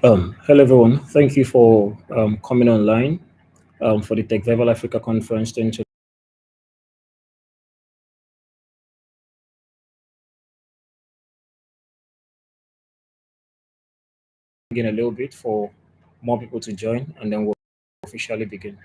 Hello everyone. Thank you for coming online for the Techvival Africa conference. To begin a little bit for more people to join, and then we'll officially begin.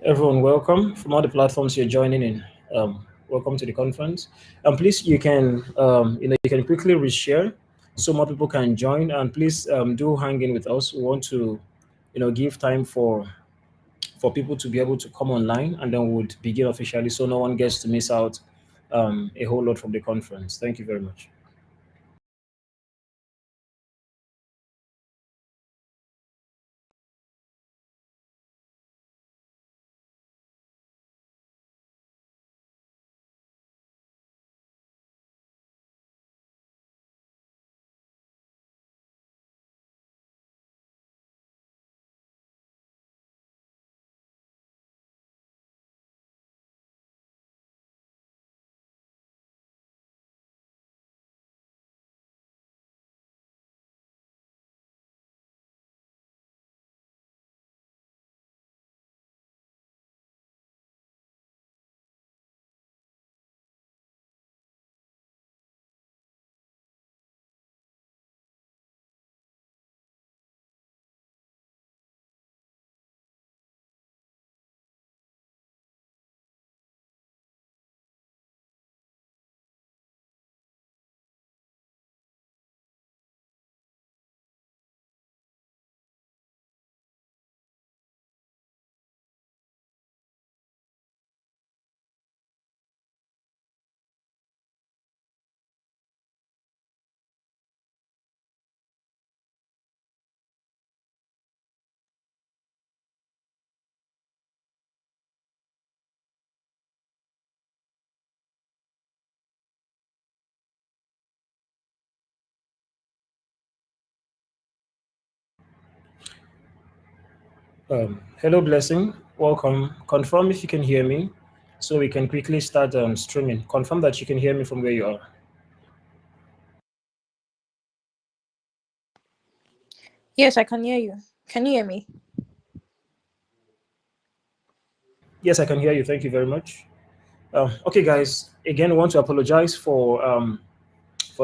Everyone, welcome from all the platforms you're joining in. Welcome to the conference. And please, you can quickly reshare so more people can join. And please do hang in with us. We want to, give time for people to be able to come online, and then we'll begin officially, so no one gets to miss out a whole lot from the conference. Thank you very much. Hello, Blessing. Welcome. Confirm if you can hear me so we can quickly start streaming. Confirm that you can hear me from where you are. Yes, I can hear you. Can you hear me? Yes, I can hear you. Thank you very much. Okay, guys. Again, I want to apologize for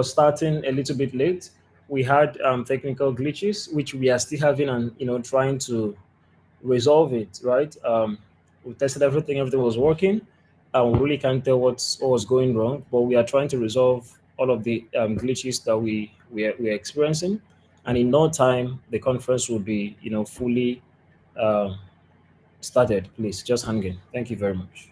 starting a little bit late. We had technical glitches, which we are still having, and trying to resolve it. Right? We tested everything; everything was working. We really can't tell what was going wrong, but we are trying to resolve all of the glitches that we are experiencing. And in no time, the conference will be fully um, started. Please just hang in. Thank you very much.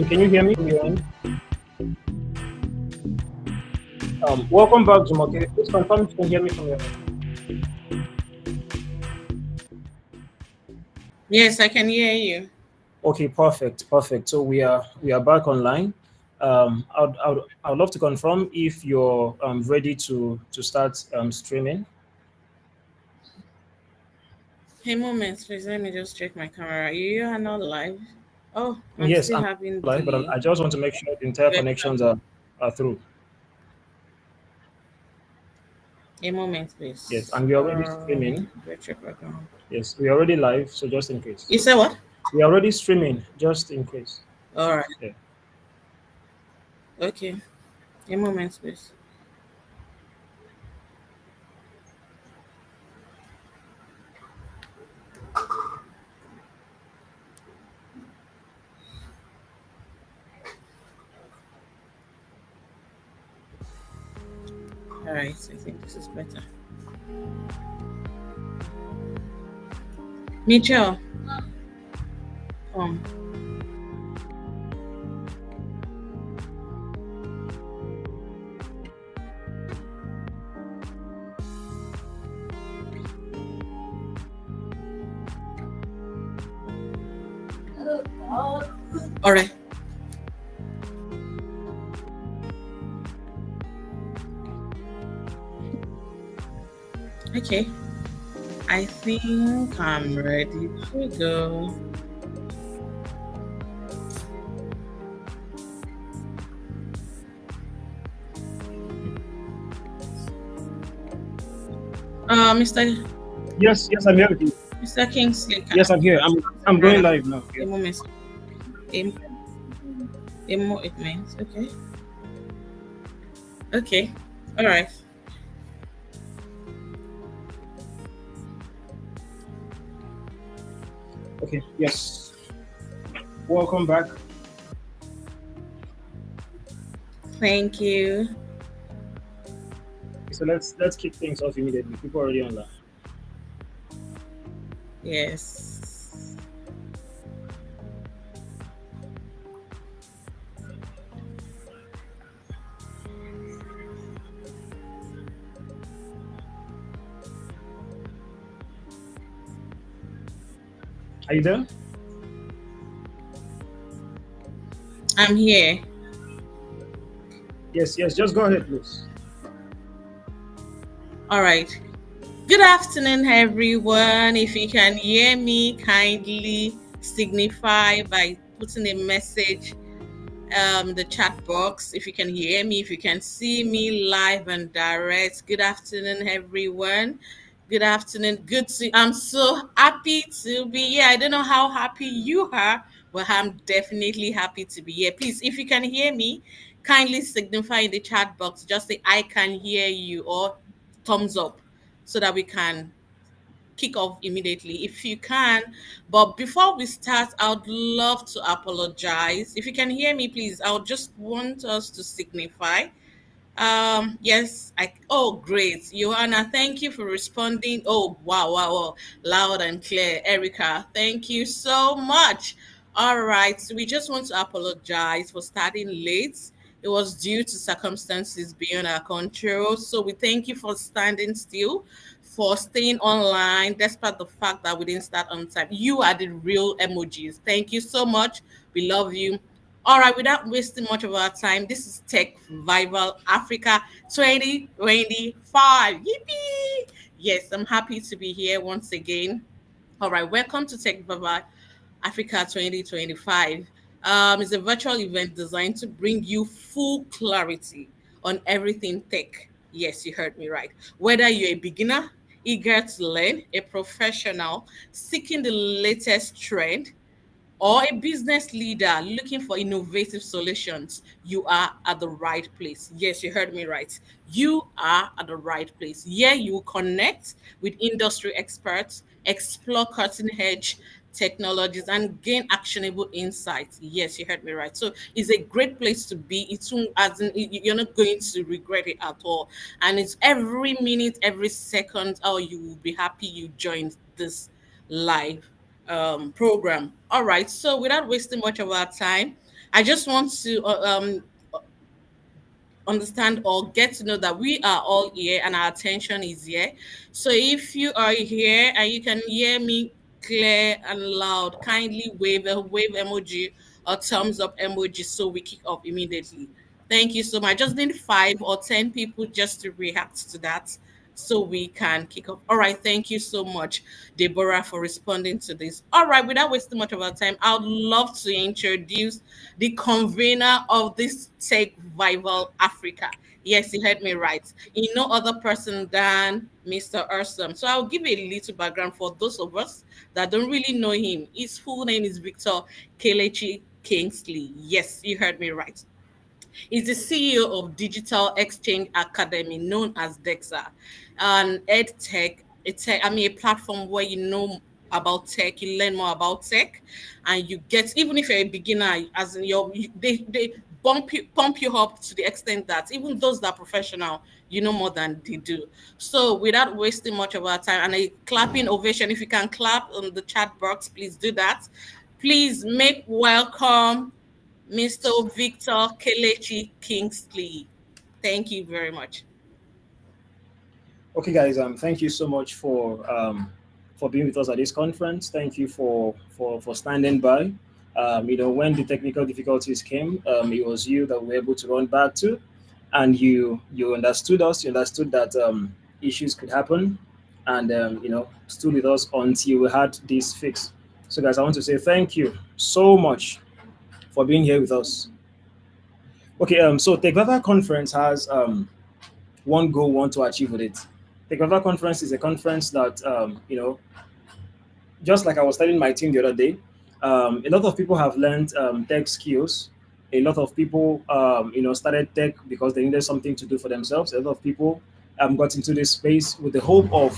Can you hear me from your end? Welcome back, Jumoke. Please confirm if you can hear me from your end. Yes, I can hear you. Okay, perfect, perfect. So we are back online. I'd love to confirm if you're ready to start streaming. Hey, moments, please. Let me just check my camera. You are not live. Oh, I'm Yes, still I'm having live, but the I just want to make sure the entire webcam. connections are through. A moment, Yes, please. and we're already streaming. Check background. Yes, we're already live, so just in case. You said what? We're already streaming, just in case. All right. Yeah. Okay. A moment, please. All right. I think this is better. Mitchell. Um. All right. Okay. I think I'm ready to go. Mr. Yes, yes, I'm here with you. Mr. Kingsley, Yes, I'm here. I'm right going now. live now. A Yeah. moment. A, a more it means. Okay. Okay. All right. Okay. Yes. Welcome back. Thank you. So let's kick things off immediately. People are already online. Yes. Are you there? I'm here. Yes, yes. Just go ahead, please. All right. Good afternoon, everyone. If you can hear me, kindly signify by putting a message the chat box. If you can hear me, if you can see me live and direct. Good afternoon, everyone. Good afternoon. I'm so happy to be here. I don't know how happy you are, but I'm definitely happy to be here. Please, if you can hear me, kindly signify in the chat box. Just say I can hear you or thumbs up so that we can kick off immediately if you can. But before we start, I would love to apologize. If you can hear me, please, I would just want us to signify. Yes, oh great. Johanna, thank you for responding. Oh wow, wow, wow. Loud and clear. Erica, thank you so much. All right, so we just want to apologize for starting late. It was due to circumstances beyond our control. So we thank you for standing still, for staying online, despite the fact that we didn't start on time. You are the real emojis. Thank you so much. We love you. All right, without wasting much of our time, this is Techvival Africa 2025. Yippee! Yes, I'm happy to be here once again. All right, welcome to Techvival Africa 2025. It's a virtual event designed to bring you full clarity on everything tech. Yes, you heard me right. Whether you're a beginner, eager to learn, a professional, seeking the latest trend, or a business leader looking for innovative solutions, you are at the right place. Yes, you heard me right. You are at the right place. Yeah, you will connect with industry experts, explore cutting edge technologies, and gain actionable insights. Yes, you heard me right. So it's a great place to be. It's as in, you're not going to regret it at all. And it's every minute, every second, oh, you will be happy you joined this live program. All right. So without wasting much of our time, I just want to understand or get to know that we are all here and our attention is here. So if you are here and you can hear me clear and loud, kindly wave a wave emoji or thumbs up emoji so we kick off immediately. Thank you so much. I just need 5 or 10 people just to react to that so we can kick off. All right, thank you so much, Deborah, for responding to this. All right, without wasting much of our time, I would love to introduce the convener of this Tech Vival Africa. Yes, you heard me right. No other person than Mr. Ursum. So I'll give a little background for those of us that don't really know him. His full name is Victor Kelechi Kingsley. Yes, you heard me right. He's the CEO of Digital Exchange Academy, known as DEXA, an ed tech, a platform where you know about tech, you learn more about tech, and you get, even if you're a beginner, as in they pump you up to the extent that even those that are professional, you know more than they do. So without wasting much of our time, and a clapping ovation, if you can clap on the chat box, please do that. Please make welcome Mr. Victor Kelechi Kingsley. Thank you very much. Okay, guys. Thank you so much for being with us at this conference. Thank you for standing by. When the technical difficulties came, it was you that we were able to run back to, and you understood us. You understood that issues could happen, and stood with us until we had this fixed. So, guys, I want to say thank you so much for being here with us. Okay. So Techvival conference has one goal we want to achieve with it. The Techvival conference is a conference that just like I was telling my team the other day, a lot of people have learned tech skills. A lot of people, started tech because they needed something to do for themselves. A lot of people got into this space with the hope of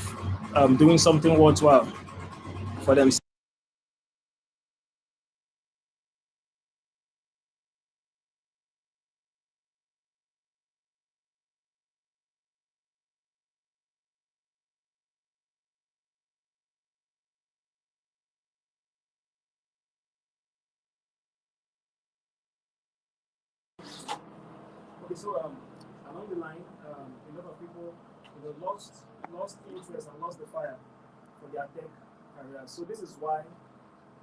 doing something worthwhile for themselves. Okay, so along the line, a lot of people lost interest and lost the fire for their tech career. So this is why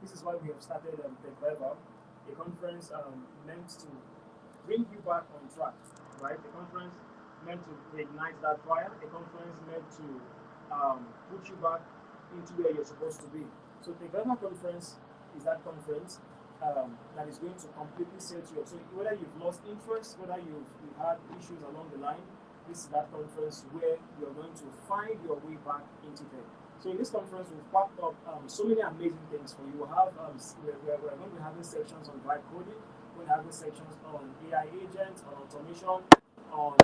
we have started Techvival, a conference meant to bring you back on track, right? A conference meant to reignite that fire. A conference meant to put you back into where you're supposed to be. So the Ghana conference is that conference that is going to completely set you up. So whether you've lost interest, whether you've had issues along the line, this is that conference where you're going to find your way back into tech. So in this conference, we've packed up so many amazing things for you. We'll have we're going to be having sections on vibe coding. We're going to have sections on AI agents, on automation, on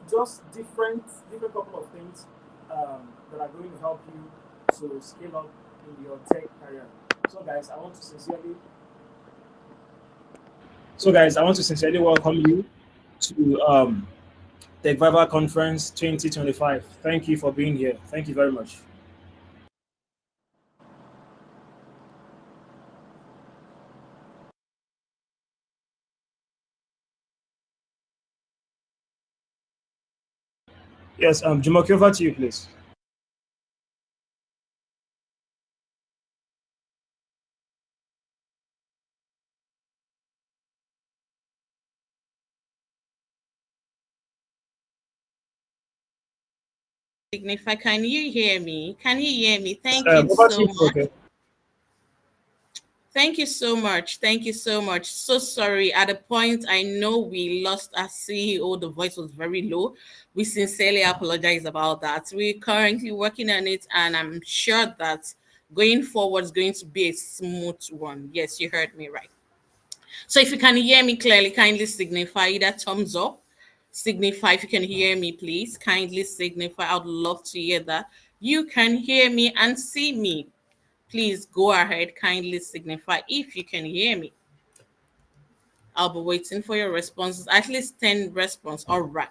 just different couple of things that are going to help you to scale up in your tech career. So guys, I want to sincerely welcome you to Techvival Conference 2025. Thank you for being here. Thank you very much. Yes, Jumoke, over to you, please. Signify, can you hear me? Can you hear me? Thank you Over to so you, much. Jumoke. Thank you so much. Thank you so much. So sorry. At a point, I know we lost our CEO. The voice was very low. We sincerely apologize about that. We're currently working on it, and I'm sure that Going forward is going to be a smooth one. Yes, you heard me right. So if you can hear me clearly, kindly signify either thumbs up. Signify if you can hear me, please. Kindly signify. I'd love to hear that. You can hear me and see me. Please go ahead, kindly signify if you can hear me. I'll be waiting for your responses. At least 10 response. All right.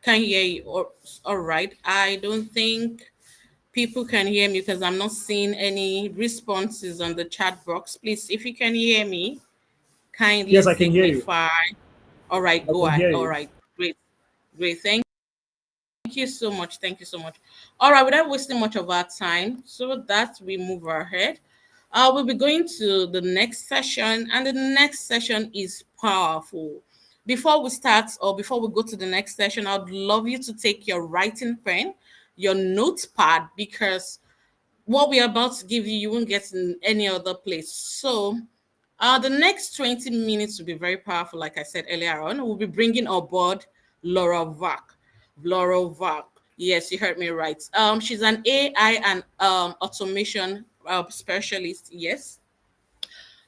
Can hear you. All right. I don't think people can hear me because I'm not seeing any responses on the chat box. Please, if you can hear me, kindly Yes, I can hear you. signify. All right, I go can ahead. hear All you. right, great, great. Thank you so much. Thank you so much. All right, without wasting much of our time, so that we move ahead, we'll be going to the next session, and the next session is powerful. Before we start, or before we go to the next session, I'd love you to take your writing pen, your notepad, because what we're about to give you, you won't get in any other place. So, the next 20 minutes will be very powerful. Like I said earlier on, we'll be bringing aboard Laura Vac. Laura Vac. Yes, you heard me right. She's an AI and automation specialist. Yes,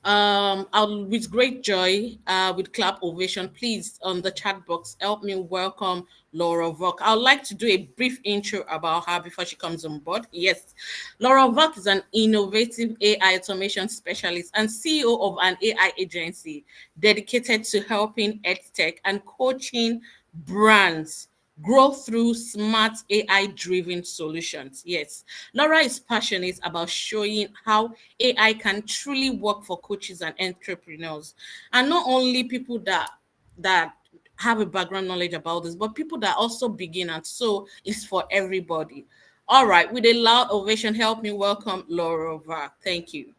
I'll with great joy, with clap ovation, please on the chat box, help me welcome Laura Vok. I'd like to do a brief intro about her before she comes on board. Yes, Laura Vok is an innovative AI automation specialist and CEO of an AI agency dedicated to helping EdTech and coaching brands grow through smart AI driven solutions. Yes, Laura is passionate about showing how AI can truly work for coaches and entrepreneurs, and not only people that have a background knowledge about this, but people that also begin. And so it's for everybody. All right, with a loud ovation, help me welcome Laura Over. Thank you.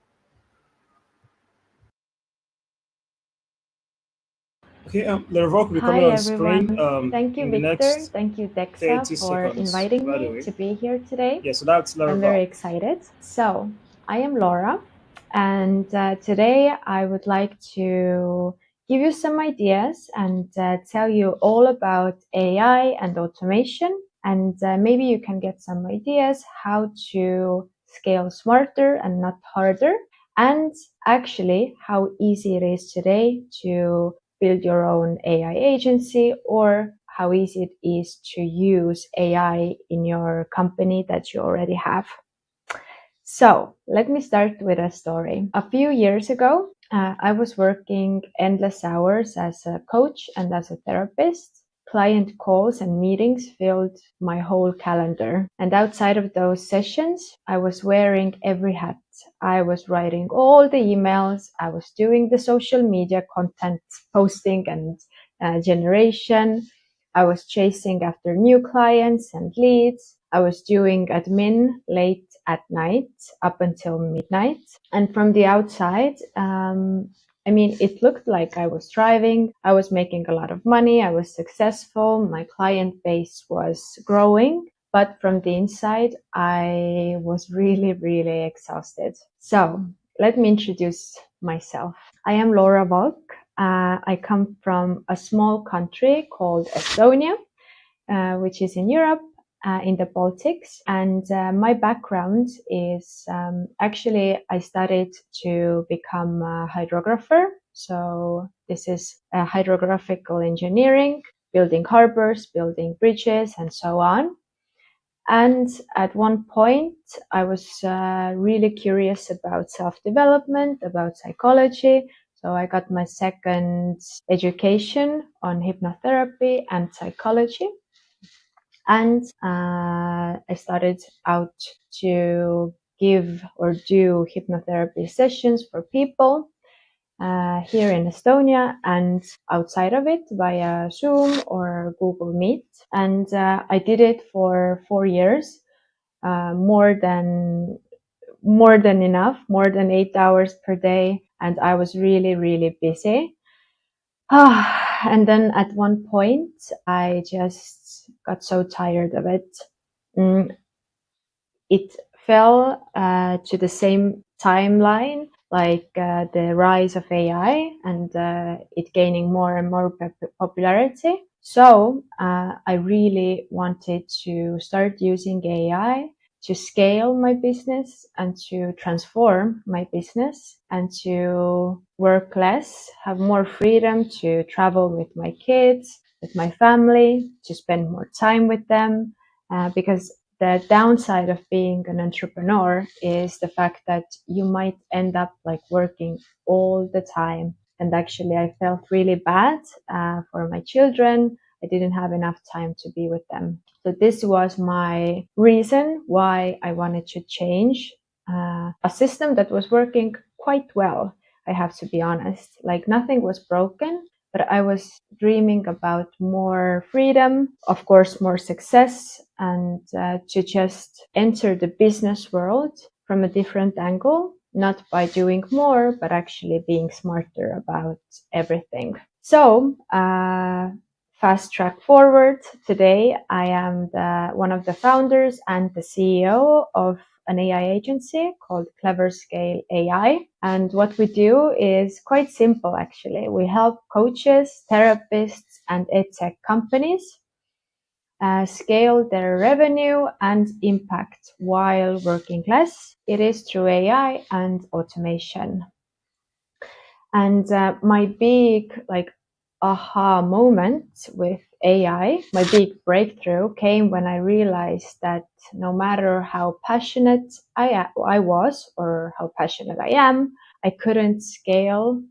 Okay, the revoke will be coming Hi on screen everyone. Thank you, in the Victor. next Thank you, Dexa, 30 for seconds, inviting by the me way. to be here today. Yeah, so that's I'm very Laravel. excited. So, I am Laura, and today I would like to give you some ideas and tell you all about AI and automation. And maybe you can get some ideas how to scale smarter and not harder. And actually, how easy it is today to build your own AI agency, or how easy it is to use AI in your company that you already have. So let me start with a story. A few years ago, I was working endless hours as a coach and as a therapist. Client calls and meetings filled my whole calendar. And outside of those sessions, I was wearing every hat. I was writing all the emails. I was doing the social media content posting and generation. I was chasing after new clients and leads. I was doing admin late at night up until midnight. And from the outside, it looked like I was thriving. I was making a lot of money. I was successful. My client base was growing. But from the inside, I was really, really exhausted. So let me introduce myself. I am Laura Volk. I come from a small country called Estonia, which is in Europe, in the Baltics. And my background is actually I studied to become a hydrographer. So this is hydrographical engineering, building harbors, building bridges, and so on. And at one point, I was really curious about self-development, about psychology. So I got my second education on hypnotherapy and psychology. And I started out to give or do hypnotherapy sessions for people here in Estonia and outside of it via Zoom or Google Meet. And I did it for 4 years, more than enough, more than 8 hours per day. And I was really, really busy. And then at one point, I just got so tired of it. It fell to the same timeline like the rise of AI and it gaining more and more popularity. So I really wanted to start using AI to scale my business and to transform my business and to work less, have more freedom to travel with my kids, with my family, to spend more time with them. Because the downside of being an entrepreneur is the fact that you might end up like working all the time. And actually, I felt really bad for my children. I didn't have enough time to be with them. So this was my reason why I wanted to change a system that was working quite well. I have to be honest, like nothing was broken, but I was dreaming about more freedom, of course, more success, and to just enter the business world from a different angle, not by doing more, but actually being smarter about everything. So, fast track forward. Today, I am one of the founders and the CEO of an AI agency called Clever Scale AI. And what we do is quite simple, actually. We help coaches, therapists, and edtech companies scale their revenue and impact while working less. It is through AI and automation. And my big aha moment with AI, my big breakthrough came when I realized that no matter how passionate I was or how passionate I am, I couldn't scale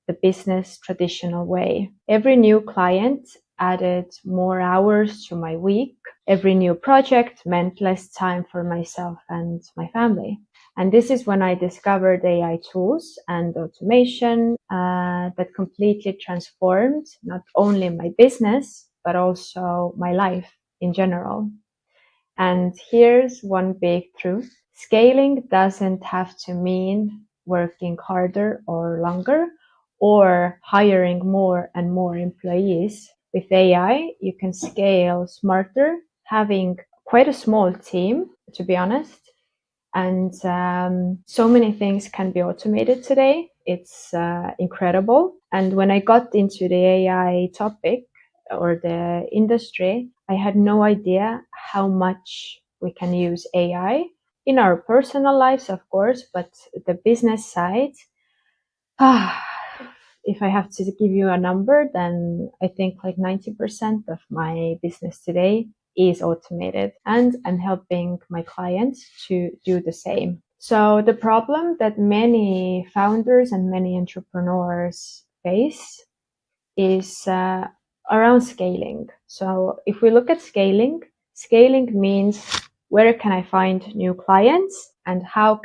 the business traditional way. Every new client added more hours to my week. Every new project meant less time for myself and my family. And this is when I discovered AI tools and automation that completely transformed not only my business, but also my life in general. And here's one big truth. Scaling doesn't have to mean working harder or longer or hiring more and more employees. With AI, you can scale smarter, having quite a small team, to be honest. And so many things can be automated today. It's incredible. And when I got into the AI topic or the industry, I had no idea how much we can use AI in our personal lives, of course, but the business side, if I have to give you a number, then I think like 90% of my business today is automated, and I'm helping my clients to do the same. So the problem that many founders and many entrepreneurs face is around scaling. So if we look at scaling, scaling means where can I find new clients and how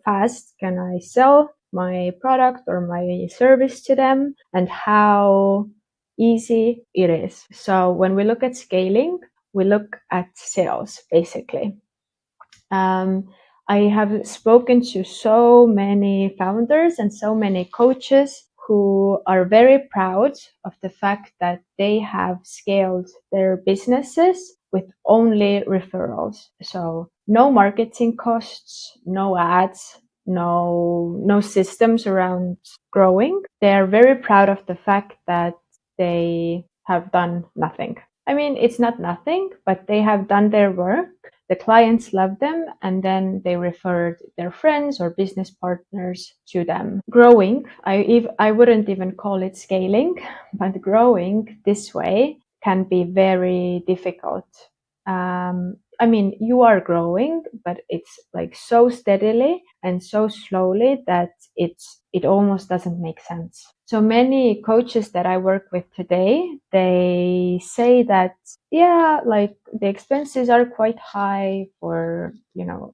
fast can I sell my product or my service to them and how easy it is. So when we look at scaling, we look at sales basically. I have spoken to so many founders and so many coaches who are very proud of the fact that they have scaled their businesses with only referrals. So no marketing costs, no ads, no systems around growing. They are very proud of the fact that they have done nothing. I mean, it's not nothing, but they have done their work. The clients love them, and then they referred their friends or business partners to them. Growing, I wouldn't even call it scaling, but growing this way can be very difficult. I mean, you are growing, but it's like so steadily and so slowly that it almost doesn't make sense. So many coaches that I work with today, they say that, yeah, like the expenses are quite high for,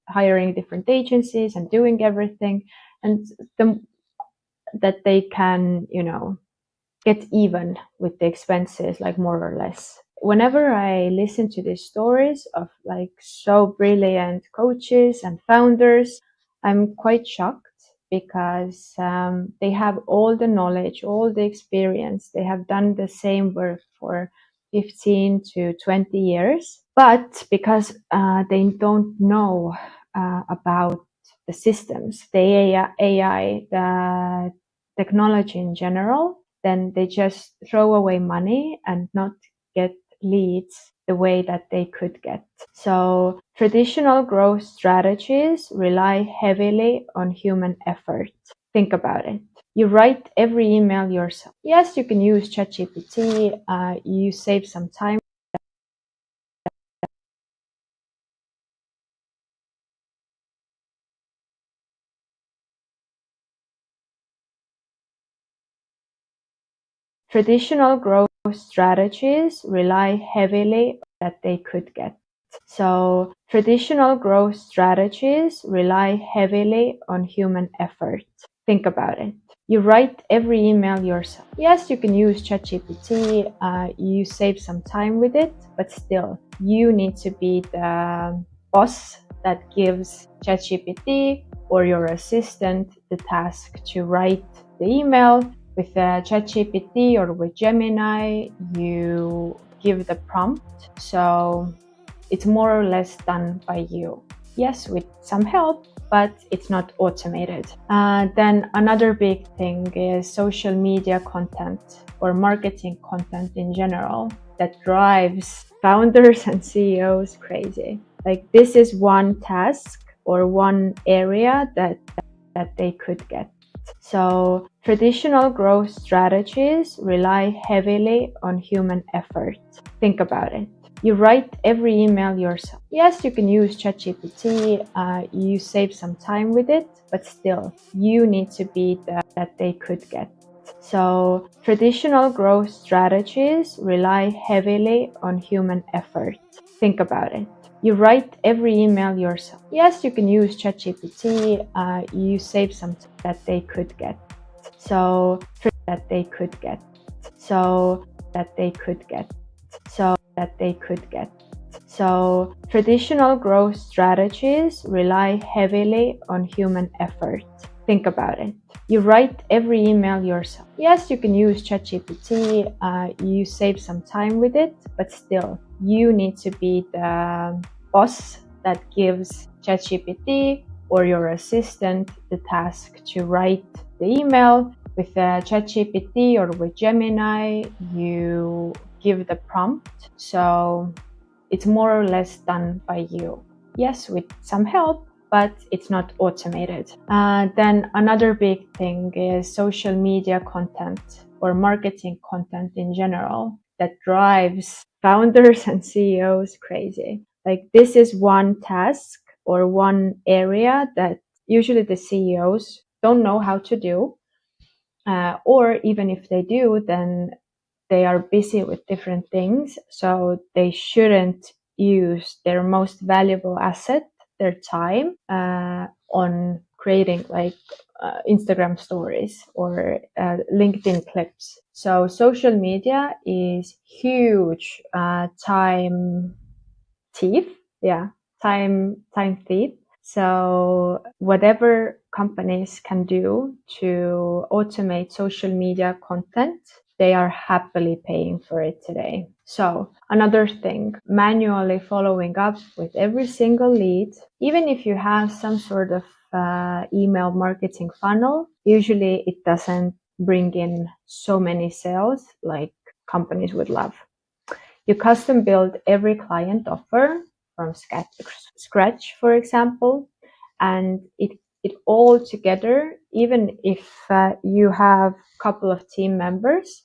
hiring different agencies and doing everything, and that they can, get even with the expenses, like more or less. Whenever I listen to these stories of like so brilliant coaches and founders, I'm quite shocked because they have all the knowledge, all the experience. They have done the same work for 15 to 20 years, but because they don't know about the systems, the AI, the technology in general, then they just throw away money and not get leads the way that they could get. So traditional growth strategies rely heavily on human effort. Think about it. You write every email yourself. Yes, you can use ChatGPT. You save some time. Traditional growth strategies rely heavily that they could get. So traditional growth strategies rely heavily on human effort. Think about it. You write every email yourself. Yes, you can use ChatGPT. You save some time with it, but still, you need to be the boss that gives ChatGPT or your assistant the task to write the email. With ChatGPT or with Gemini, you give the prompt, so it's more or less done by you. Yes, with some help, but it's not automated. Then another big thing is social media content or marketing content in general that drives founders and CEOs crazy. Like this is one task or one area that they could get. So traditional growth strategies rely heavily on human effort. Think about it. You write every email yourself. Yes, you can use ChatGPT. You save some time with it, but still, you need to be that they could get. So traditional growth strategies rely heavily on human effort. Think about it. You write every email yourself. Yes, you can use ChatGPT. You save some time that they could get. So that they could get. So that they could get. So that they could get. So traditional growth strategies rely heavily on human effort. Think about it. You write every email yourself. Yes, you can use ChatGPT. You save some time with it, but still, you need to be the boss that gives ChatGPT or your assistant the task to write the email. With ChatGPT or with Gemini, you give the prompt, so it's more or less done by you. Yes, with some help, but it's not automated. Then another big thing is social media content or marketing content in general that drives founders and CEOs crazy. Like this is one task or one area that usually the CEOs don't know how to do. Or even if they do, then they are busy with different things. So they shouldn't use their most valuable asset, their time, on creating like Instagram stories or LinkedIn clips. So social media is huge time thief. Yeah, time thief. So whatever companies can do to automate social media content, they are happily paying for it today. So another thing, manually following up with every single lead, even if you have some sort of email marketing funnel, usually it doesn't bring in so many sales like companies would love. You custom build every client offer from scratch, for example, and it all together, even if you have a couple of team members,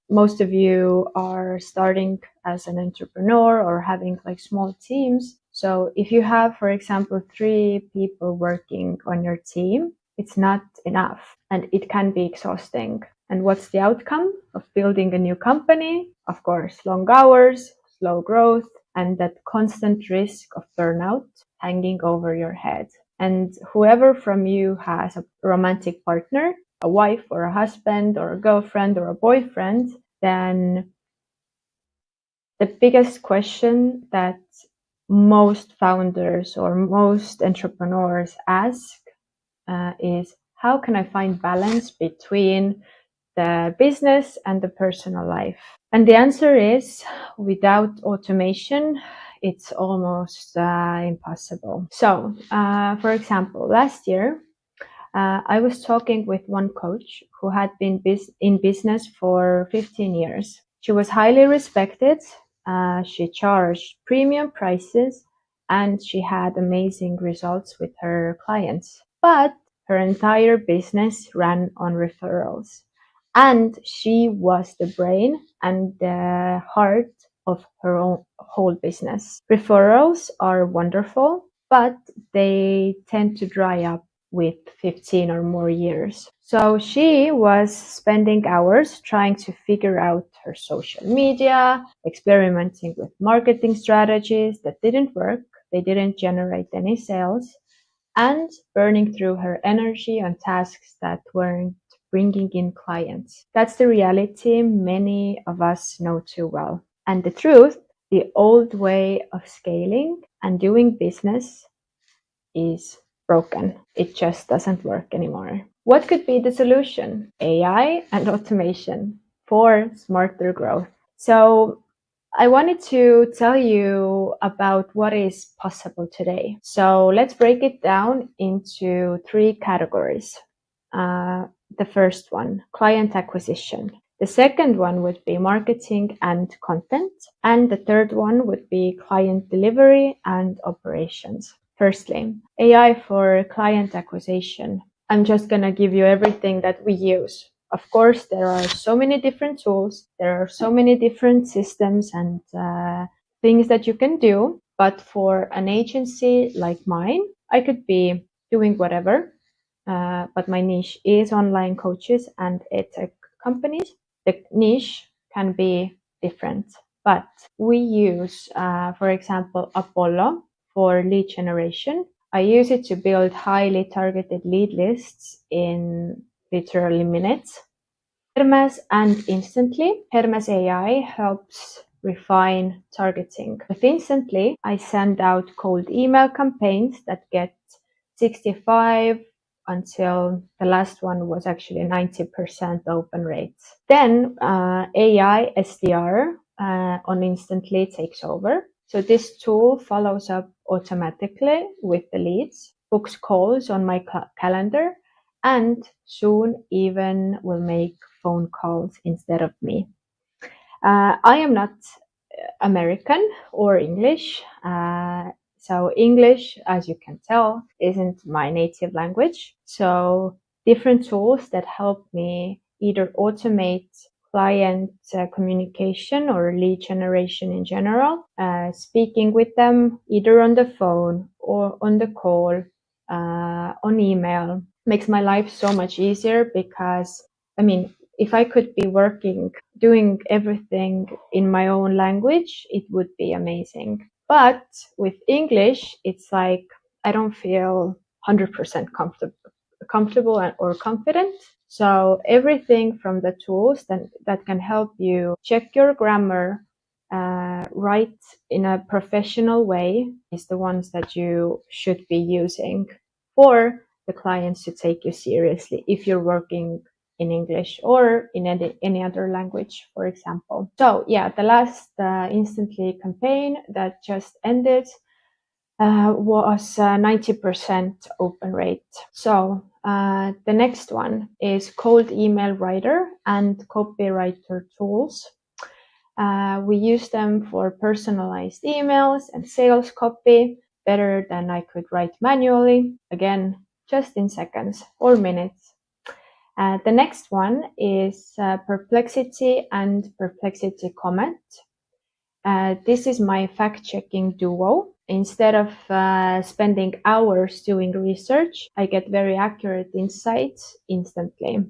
most of you are starting as an entrepreneur or having like small teams. So if you have, for example, 3 people working on your team, it's not enough and it can be exhausting. And what's the outcome of building a new company? Of course, long hours, slow growth, and that constant risk of burnout hanging over your head. And whoever from you has a romantic partner, a wife or a husband or a girlfriend or a boyfriend, then the biggest question that most founders or most entrepreneurs ask is, how can I find balance between the business and the personal life? And the answer is, without automation, it's almost impossible. So, for example, last year, I was talking with one coach who had been in business for 15 years. She was highly respected She charged premium prices and she had amazing results with her clients. But her entire business ran on referrals. And she was the brain and the heart of her own whole business. Referrals are wonderful, but they tend to dry up with 15 or more years. So she was spending hours trying to figure out her social media, experimenting with marketing strategies that didn't work, they didn't generate any sales, and burning through her energy on tasks that weren't bringing in clients. That's the reality many of us know too well. And the truth, the old way of scaling and doing business is broken. It just doesn't work anymore. What could be the solution? AI and automation for smarter growth. So I wanted to tell you about what is possible today. So let's break it down into 3 categories. The first one, client acquisition. The second one would be marketing and content. And the third one would be client delivery and operations. Firstly, AI for client acquisition. I'm just going to give you everything that we use. Of course, there are so many different tools. There are so many different systems and things that you can do. But for an agency like mine, I could be doing whatever. But my niche is online coaches and edtech companies. The niche can be different, but we use, for example, Apollo for lead generation. I use it to build highly targeted lead lists in literally minutes. Hermes and Instantly. Hermes AI helps refine targeting. With Instantly, I send out cold email campaigns that get 65 until the last one was actually 90% open rates. Then AI SDR on Instantly takes over. So this tool follows up automatically with the leads, books calls on my calendar, and soon even will make phone calls instead of me. I am not American or English. So English, as you can tell, isn't my native language. So different tools that help me either automate client communication or lead generation in general, speaking with them either on the phone or on the call, on email, makes my life so much easier because, I mean, if I could be working, doing everything in my own language, it would be amazing. But with English, it's like I don't feel 100% comfortable or confident. So everything from the tools that can help you check your grammar, write in a professional way is the ones that you should be using for the clients to take you seriously if you're working in English or in any other language, for example. So yeah, the last Instantly campaign that just ended was 90% open rate. So the next one is cold email writer and copywriter tools. We use them for personalized emails and sales copy better than I could write manually. Again, just in seconds or minutes. The next one is Perplexity and Perplexity Comment. This is my fact-checking duo. Instead of spending hours doing research, I get very accurate insights instantly.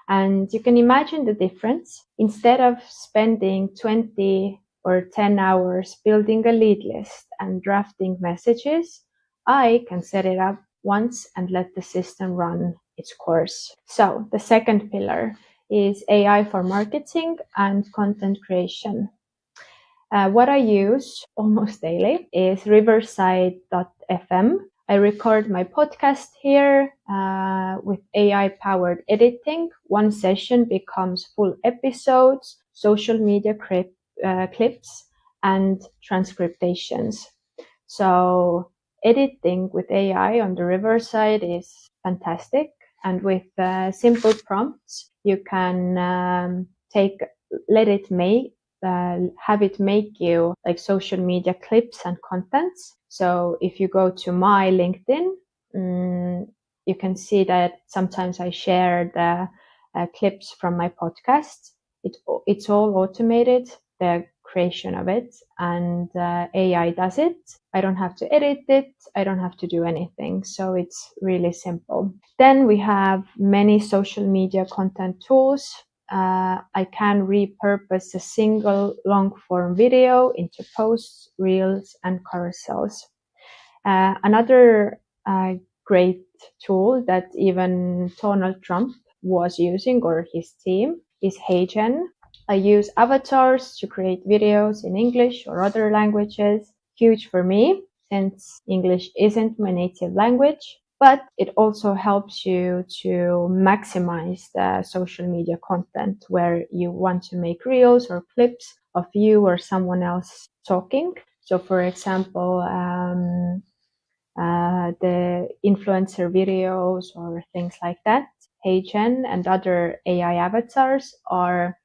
And you can imagine the difference. Instead of spending 20 or 10 hours building a lead list and drafting messages, I can set it up once and let the system run its course. So the second pillar is AI for marketing and content creation. What I use almost daily is riverside.fm. I record my podcast here with AI-powered editing. One session becomes full episodes, social media clips, and transcriptions. So editing with AI on the Riverside is fantastic. And with simple prompts, you can let it make have it make you like social media clips and contents. So if you go to my LinkedIn, you can see that sometimes I share the clips from my podcast. It's all automated, the creation of it, and AI does it. I don't have to edit it. I don't have to do anything. So it's really simple. Then we have many social media content tools. I can repurpose a single long form video into posts, reels, and carousels. Another great tool that even Donald Trump was using, or his team, is HeyGen. I use avatars to create videos in English or other languages. Huge for me, since English isn't my native language, but it also helps you to maximize the social media content where you want to make reels or clips of you or someone else talking. So, for example, the influencer videos or things like that. HeyGen and other AI avatars are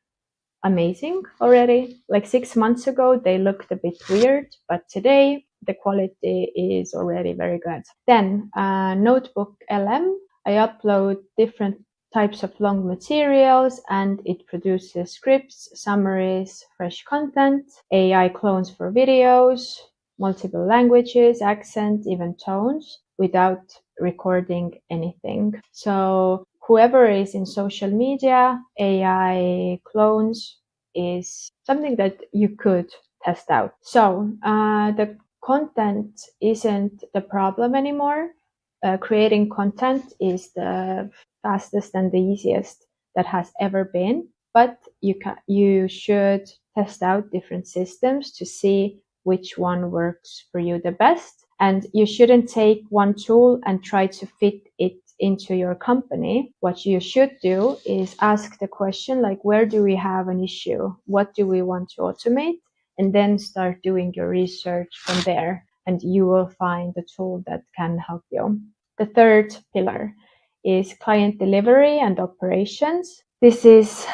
amazing already. Like 6 months ago, they looked a bit weird, but today the quality is already very good. Then Notebook LM, I upload different types of long materials and it produces scripts, summaries, fresh content, AI clones for videos, multiple languages, accent, even tones without recording anything. So whoever is in social media, AI clones is something that you could test out. So the content isn't the problem anymore. Creating content is the fastest and the easiest that has ever been. But you should test out different systems to see which one works for you the best. And you shouldn't take one tool and try to fit it into your company. What you should do is ask the question, like, where do we have an issue? What do we want to automate? And then start doing your research from there. And you will find the tool that can help you. The third pillar is client delivery and operations. This is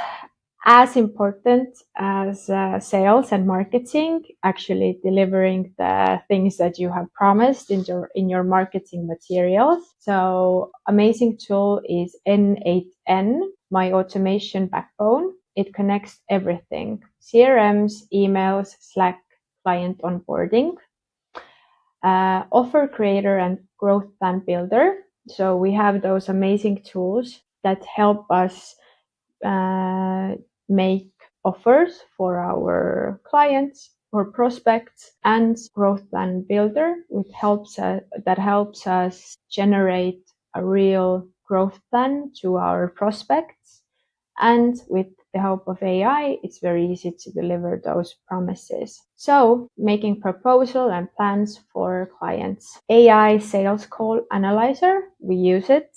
as important as sales and marketing, actually delivering the things that you have promised in your marketing materials. So amazing tool is N8N, my automation backbone. It connects everything: CRMs, emails, Slack, client onboarding, offer creator and growth plan builder. So we have those amazing tools that help us make offers for our clients or prospects, and growth plan builder, which helps us generate a real growth plan to our prospects. And with the help of AI, it's very easy to deliver those promises. So making proposal and plans for clients. AI sales call analyzer, we use it.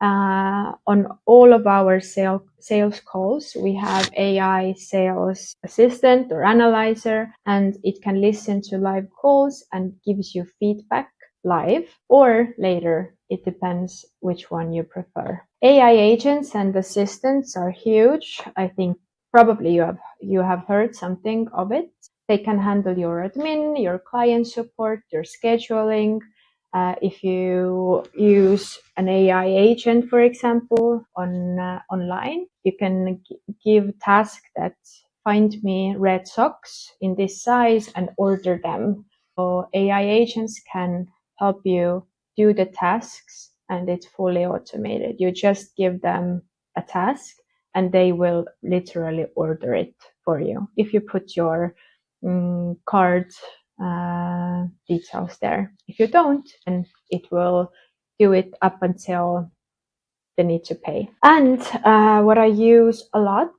On all of our sales calls, we have AI sales assistant or analyzer, and it can listen to live calls and gives you feedback live or later. It depends which one you prefer. AI agents and assistants are huge. I think probably you have heard something of it. They can handle your admin, your client support, your scheduling. If you use an AI agent, for example, online, you can give tasks that find me red socks in this size and order them. So AI agents can help you do the tasks, and it's fully automated. You just give them a task and they will literally order it for you if you put your card details there. If you don't, then it will do it up until the need to pay. And what I use a lot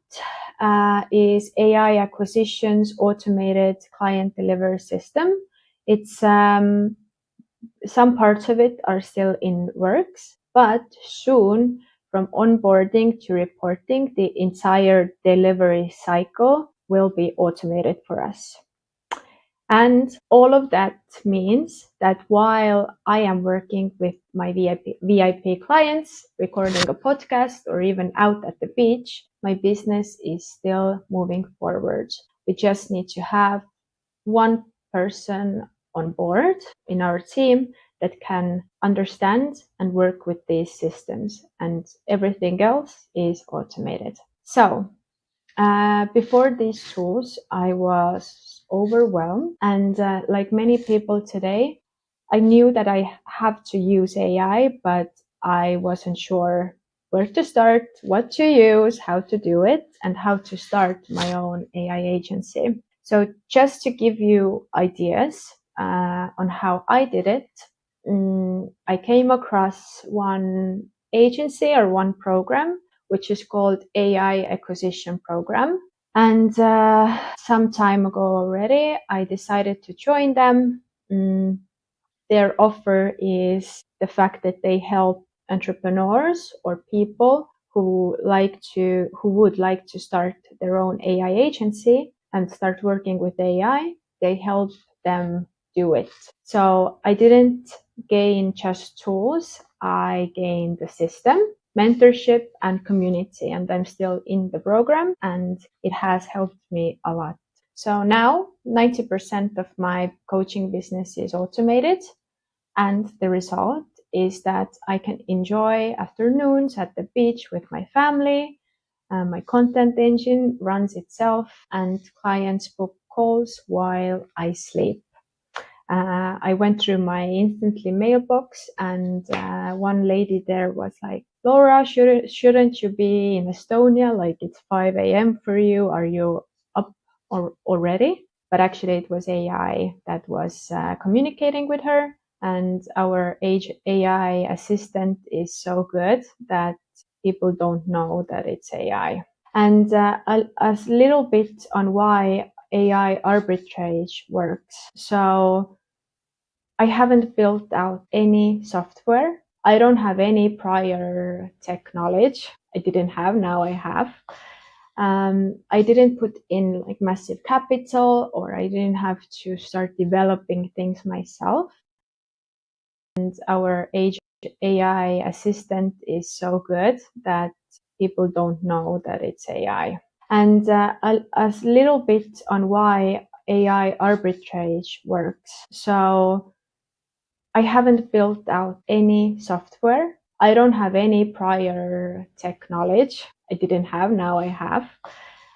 is AI acquisitions automated client delivery system. It's some parts of it are still in works, but soon, from onboarding to reporting, the entire delivery cycle will be automated for us. And all of that means that while I am working with my VIP clients, recording a podcast, or even out at the beach, my business is still moving forward. We just need to have one person on board in our team that can understand and work with these systems, and everything else is automated. So before these tools, I was overwhelmed, and like many people today, I knew that I have to use AI, but I wasn't sure where to start, what to use, how to do it, and how to start my own AI agency. So just to give you ideas on how I did it, I came across one agency or one program which is called AI Acquisition Program. And some time ago already, I decided to join them. Their offer is the fact that they help entrepreneurs or people who would like to start their own AI agency and start working with AI. They help them do it. So I didn't gain just tools, I gained the system, mentorship, and community, and I'm still in the program, and it has helped me a lot. So now 90% of my coaching business is automated, and the result is that I can enjoy afternoons at the beach with my family. My content engine runs itself, and clients book calls while I sleep. I went through my instantly mailbox, and one lady there was like, Laura, shouldn't you be in Estonia? Like, it's 5 a.m. for you. Are you up already? But actually, it was AI that was communicating with her. And our AI assistant is so good that people don't know that it's AI. And a little bit on why AI arbitrage works. So I haven't built out any software. I don't have any prior tech knowledge. I didn't have, now I have. I didn't put in like massive capital, or I didn't have to start developing things myself. And our AI assistant is so good that people don't know that it's AI. And a little bit on why AI arbitrage works. So I haven't built out any software. I don't have any prior tech knowledge. I didn't have, now I have.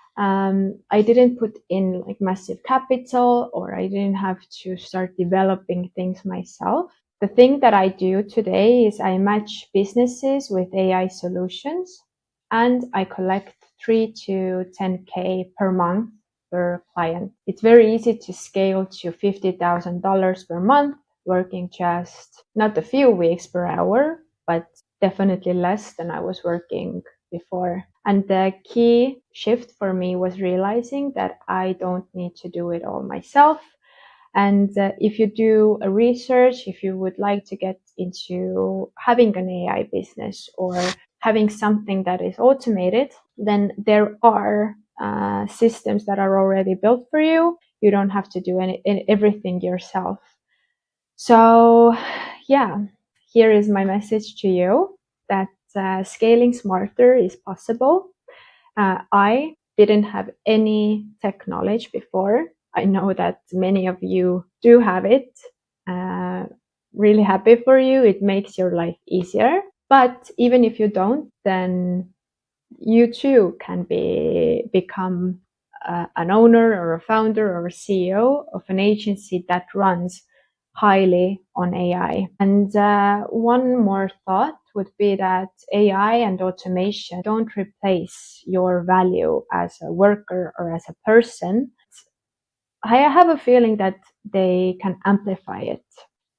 I didn't put in like massive capital, or I didn't have to start developing things myself. The thing that I do today is I match businesses with AI solutions, and I collect 3 to 10K per month per client. It's very easy to scale to $50,000 per month, working just not a few weeks per hour, but definitely less than I was working before. And the key shift for me was realizing that I don't need to do it all myself. And if you do a research, if you would like to get into having an AI business or having something that is automated, then there are systems that are already built for you. You don't have to do everything yourself. So yeah, here is my message to you that scaling smarter is possible. I didn't have any tech knowledge before. I know that many of you do have it. Really happy for you. It makes your life easier. But even if you don't, then you too can become an owner or a founder or a CEO of an agency that runs highly on AI. And one more thought would be that AI and automation don't replace your value as a worker or as a person. I have a feeling that they can amplify it.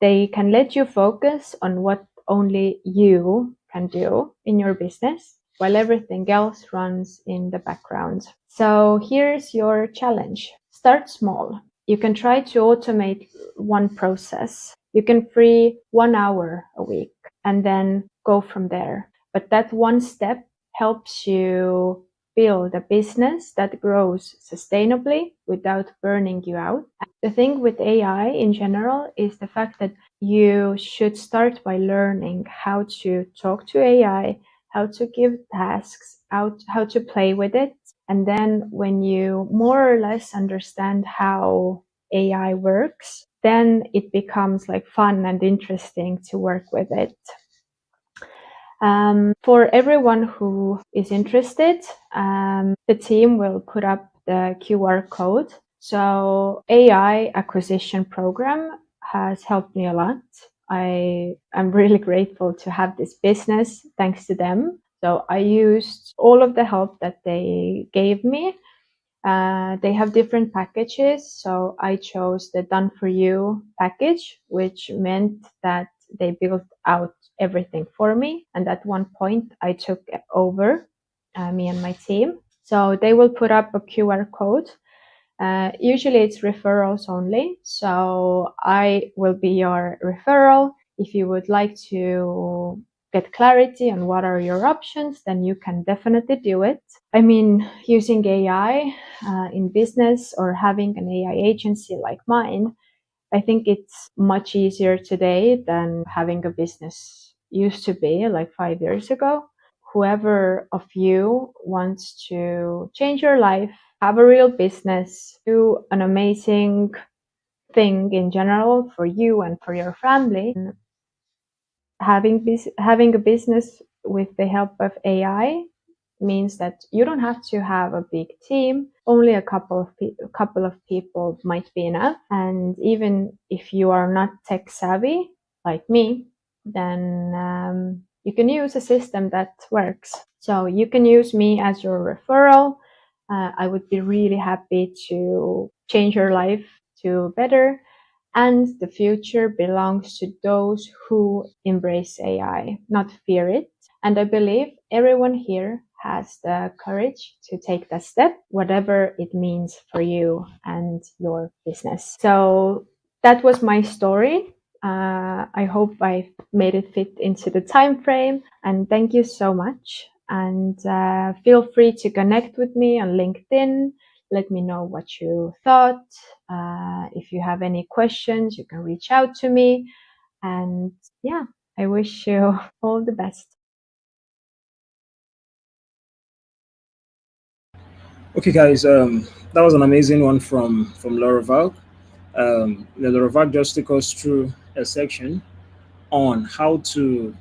They can let you focus on what only you can do in your business, while everything else runs in the background. So here's your challenge. Start small. You can try to automate one process. You can free 1 hour a week and then go from there. But that one step helps you build a business that grows sustainably without burning you out. The thing with AI in general is the fact that you should start by learning how to talk to AI, how to give tasks, how to play with it, And then when you more or less understand how AI works, then it becomes like fun and interesting to work with it. For everyone who is interested, the team will put up the QR code. So AI acquisition program has helped me a lot. I am really grateful to have this business thanks to them. So I used all of the help that they gave me. They have different packages, so I chose the done for you package, which meant that they built out everything for me. And at one point, I took over, me and my team. So they will put up a QR code. Usually it's referrals only. So I will be your referral. If you would like to get clarity on what are your options, then you can definitely do it. I mean, using AI in business or having an AI agency like mine, I think it's much easier today than having a business used to be like 5 years ago. Whoever of you wants to change your life, have a real business, do an amazing thing in general for you and for your family, having a business with the help of AI means that you don't have to have a big team. Only a couple of people might be enough. And even if you are not tech savvy like me, then you can use a system that works. So you can use me as your referral. I would be really happy to change your life to better. And the future belongs to those who embrace AI, not fear it. And I believe everyone here has the courage to take that step, whatever it means for you and your business. So that was my story. I hope I made it fit into the time frame. And thank you so much. And feel free to connect with me on LinkedIn. Let me know what you thought. If you have any questions, you can reach out to me. And yeah, I wish you all the best. Okay, guys, that was an amazing one from Laura Val. Laura Val just took us through a section on how to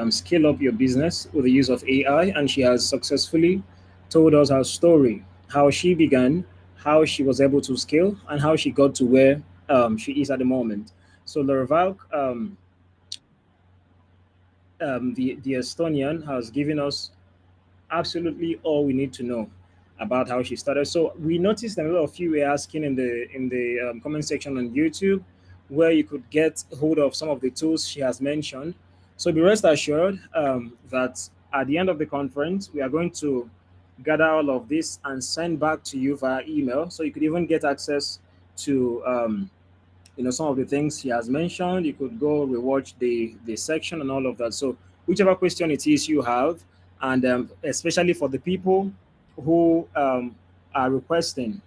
scale up your business with the use of AI, and she has successfully told us her story, how she began, how she was able to scale, and how she got to where she is at the moment. So Laura Val, the Estonian, has given us absolutely all we need to know about how she started. So we noticed that a lot of you were asking in the comment section on YouTube where you could get hold of some of the tools she has mentioned. So be rest assured that at the end of the conference, we are going to gather all of this and send back to you via email. So you could even get access to some of the things he has mentioned. You could go rewatch the section and all of that. So whichever question it is you have, and especially for the people who are requesting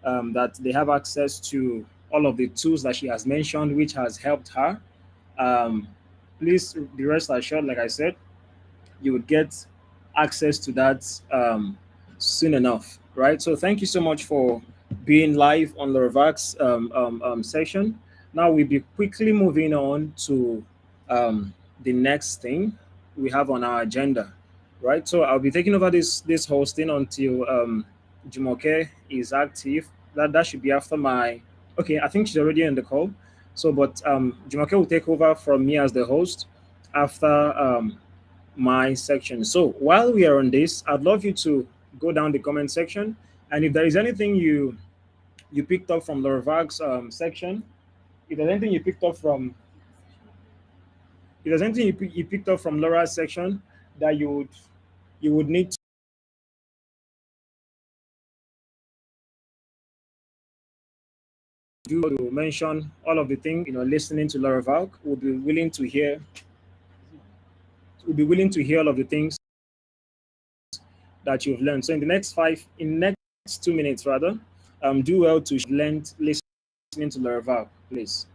that they have access to all of the tools that she has mentioned, which has helped her. Um, Please be rest assured, like I said, you would get access to that soon enough, right? So thank you so much for being live on the Revax session. Now we'll be quickly moving on to the next thing we have on our agenda, right? So I'll be taking over this hosting until Jumoke is active. That should be after my. Okay, I think she's already in the call. So, but Jumoke will take over from me as the host after my section. So while we are on this, I'd love you to go down the comment section, and if there is anything you picked up from Laura Vag's section, if there's anything you picked up from, if there's anything you picked up from Laura's section that you would need to do to mention all of the things listening to Laura Vag, will be willing to hear all of the things that you've learned. So in the next 2 minutes rather, do well to learn listening to Laravel, please.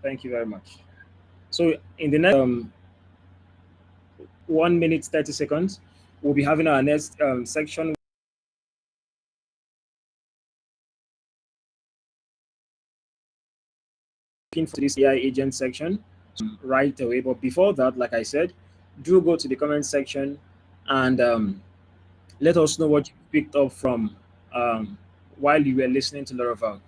Thank you very much. So in the next 1 minute 30 seconds, we'll be having our next section looking for this AI agent section right away. But before that, like I said, do go to the comment section and let us know what you picked up from um, while you were listening to Laravel.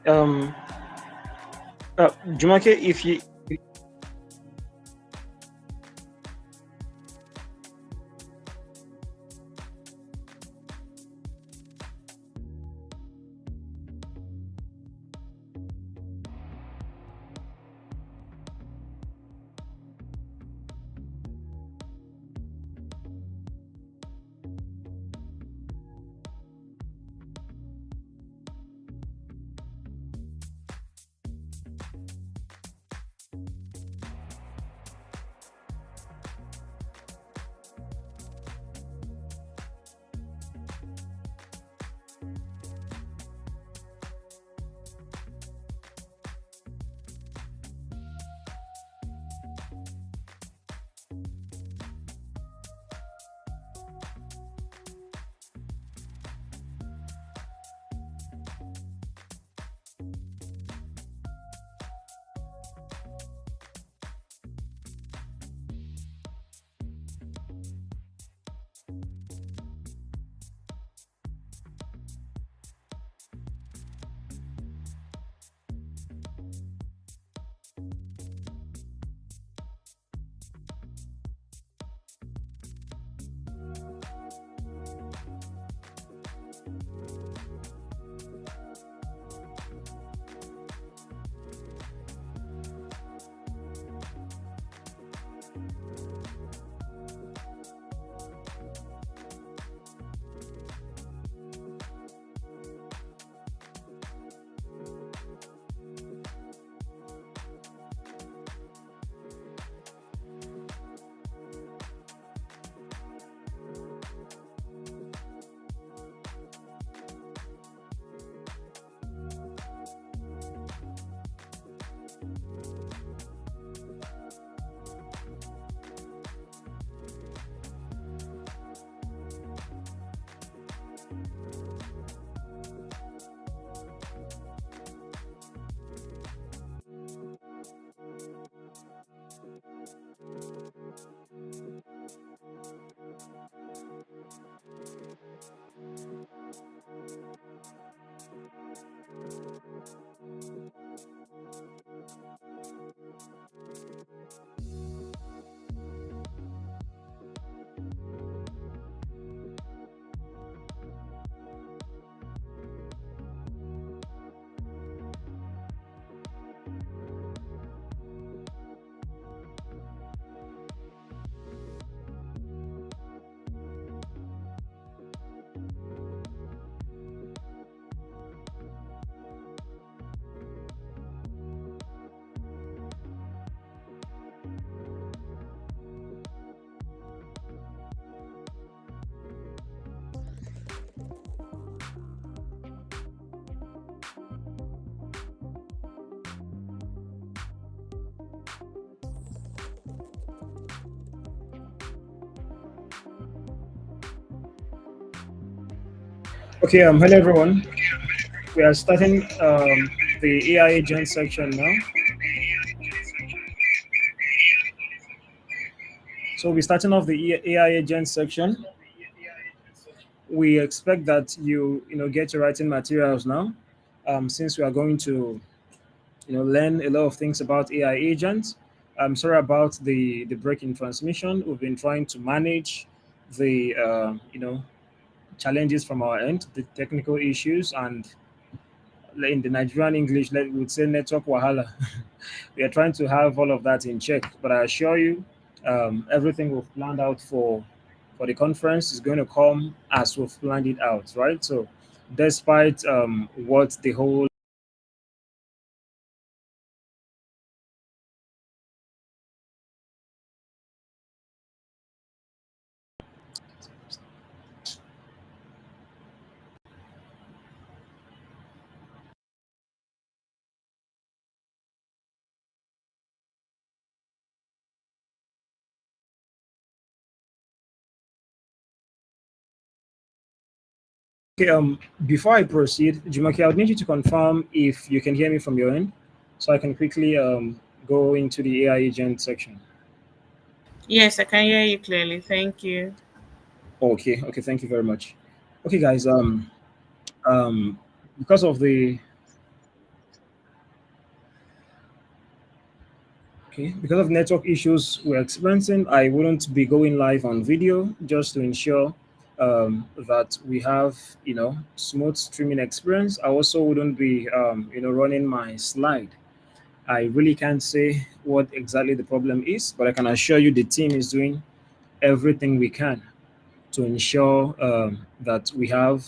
Um, Jumake, if you okay, hello everyone. We are starting the AI agent section now. So we're starting off the AI agent section. We expect that you get your writing materials now, since we are going to learn a lot of things about AI agents. I'm sorry about the break in transmission. We've been trying to manage the challenges from our end, the technical issues, and in the Nigerian English, we would say network wahala. We are trying to have all of that in check, but I assure you, everything we've planned out for the conference is going to come as we've planned it out, right? So, despite what the whole okay, before I proceed, Jumaki, I would need you to confirm if you can hear me from your end, so I can quickly go into the AI agent section. Yes, I can hear you clearly. Thank you. Okay, okay, thank you very much. Okay, guys, um, because of the Okay, because of network issues we're experiencing, I wouldn't be going live on video just to ensure that we have, smooth streaming experience. I also wouldn't be, running my slide. I really can't say what exactly the problem is, but I can assure you the team is doing everything we can to ensure that we have,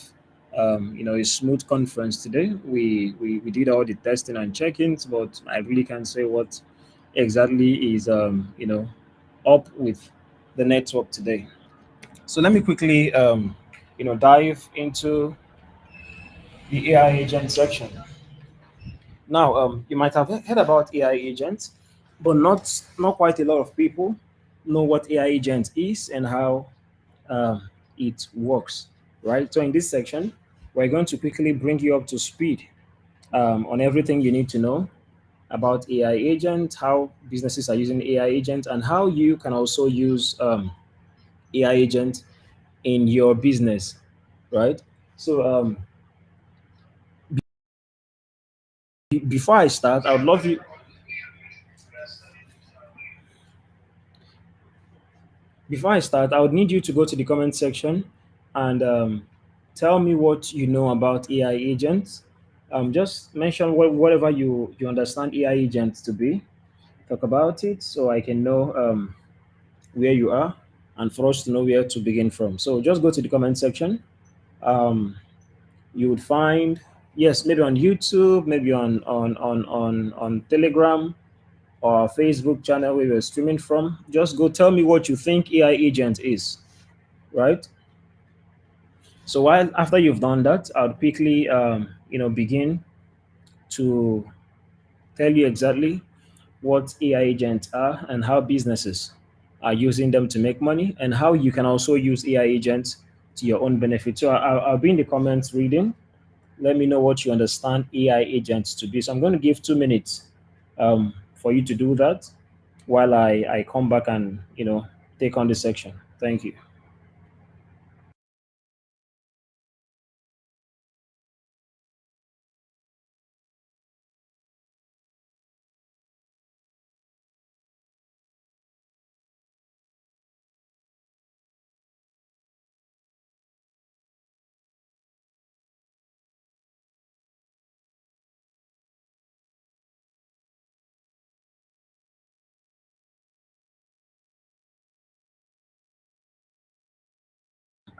a smooth conference today. We did all the testing and check-ins, but I really can't say what exactly is, up with the network today. So let me quickly, dive into the AI agent section. Now, you might have heard about AI agents, but not quite a lot of people know what AI agent is and how it works, right? So in this section, we're going to quickly bring you up to speed on everything you need to know about AI agents, how businesses are using AI agents, and how you can also use AI agents in your business, right? So before I start, I would love you before I start, I would need you to go to the comment section and tell me what you know about AI agents. Just mention whatever you understand AI agents to be. Talk about it so I can know where you are and for us to know where to begin from. So just go to the comment section. Um, you would find, yes, maybe on YouTube, maybe on Telegram or Facebook channel where you're streaming from. Just go tell me what you think AI agent is, right? So while after you've done that, I'll quickly begin to tell you exactly what AI agents are and how businesses are using them to make money and how you can also use AI agents to your own benefit. So I'll be in the comments reading. Let me know what you understand AI agents to be. So I'm going to give 2 minutes for you to do that while I come back and take on this section. Thank you.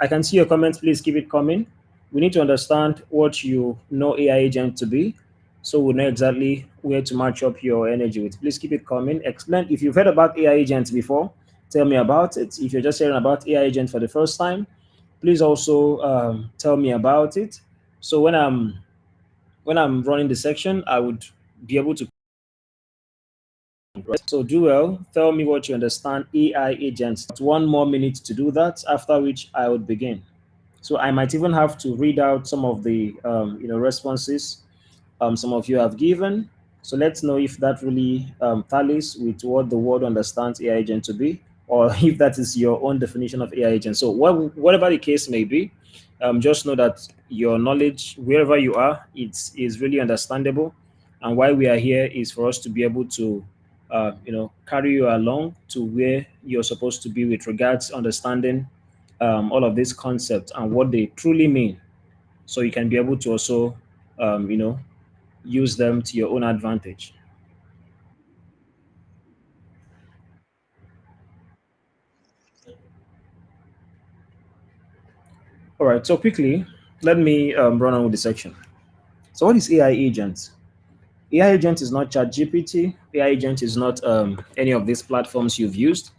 I can see your comments. Please keep it coming. We need to understand what you know AI agent to be, so we know exactly where to match up your energy with. Please keep it coming. Explain if you've heard about AI agents before. Tell me about it. If you're just hearing about AI agent for the first time, please also tell me about it. So when I'm running the section, I would be able to. Right? So do well. Tell me what you understand AI agents. 1 more minute to do that. After which I would begin. So I might even have to read out some of the responses some of you have given. So let's know if that really tallies with what the world understands AI agent to be, or if that is your own definition of AI agent. So whatever the case may be, just know that your knowledge, wherever you are, is really understandable. And why we are here is for us to be able to, carry you along to where you're supposed to be with regards understanding all of these concepts and what they truly mean, so you can be able to also, use them to your own advantage. All right, so quickly, let me run on with the section. So, what is AI agent? AI agent is not ChatGPT. AI agent is not any of these platforms you've used.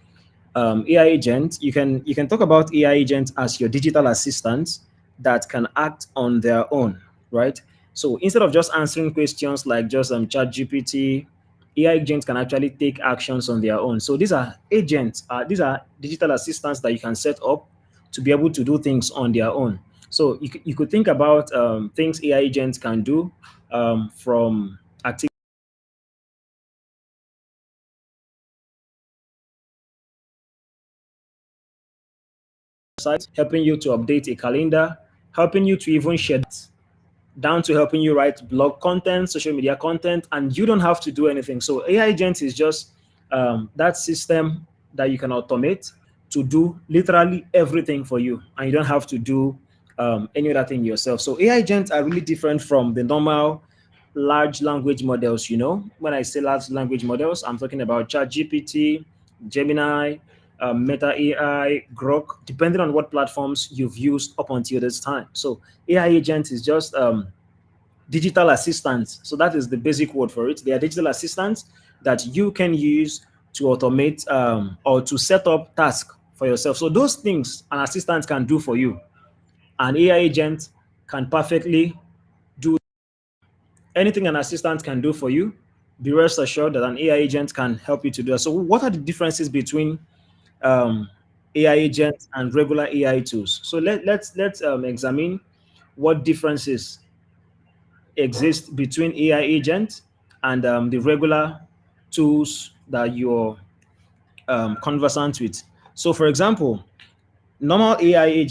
AI agent, you can talk about AI agent as your digital assistants that can act on their own, right? So instead of just answering questions like just chat gpt, AI agents can actually take actions on their own. So these are agents, these are digital assistants that you can set up to be able to do things on their own. So you could think about things AI agents can do, from activity, helping you to update a calendar, helping you to even share, down to helping you write blog content, social media content, and you don't have to do anything. So AI agent is just that system that you can automate to do literally everything for you, and you don't have to do any other thing yourself. So AI agents are really different from the normal large language models. When I say large language models, I'm talking about ChatGPT, Gemini, Meta AI, Grok, depending on what platforms you've used up until this time. So AI agent is just digital assistants. So that is the basic word for it. They are digital assistants that you can use to automate or to set up tasks for yourself. So those things an assistant can do for you, an AI agent can perfectly do. Anything an assistant can do for you, be rest assured that an AI agent can help you to do it. So what are the differences between AI agents and regular AI tools? So let's examine what differences exist between AI agent and the regular tools that you're conversant with. So, for example, normal AI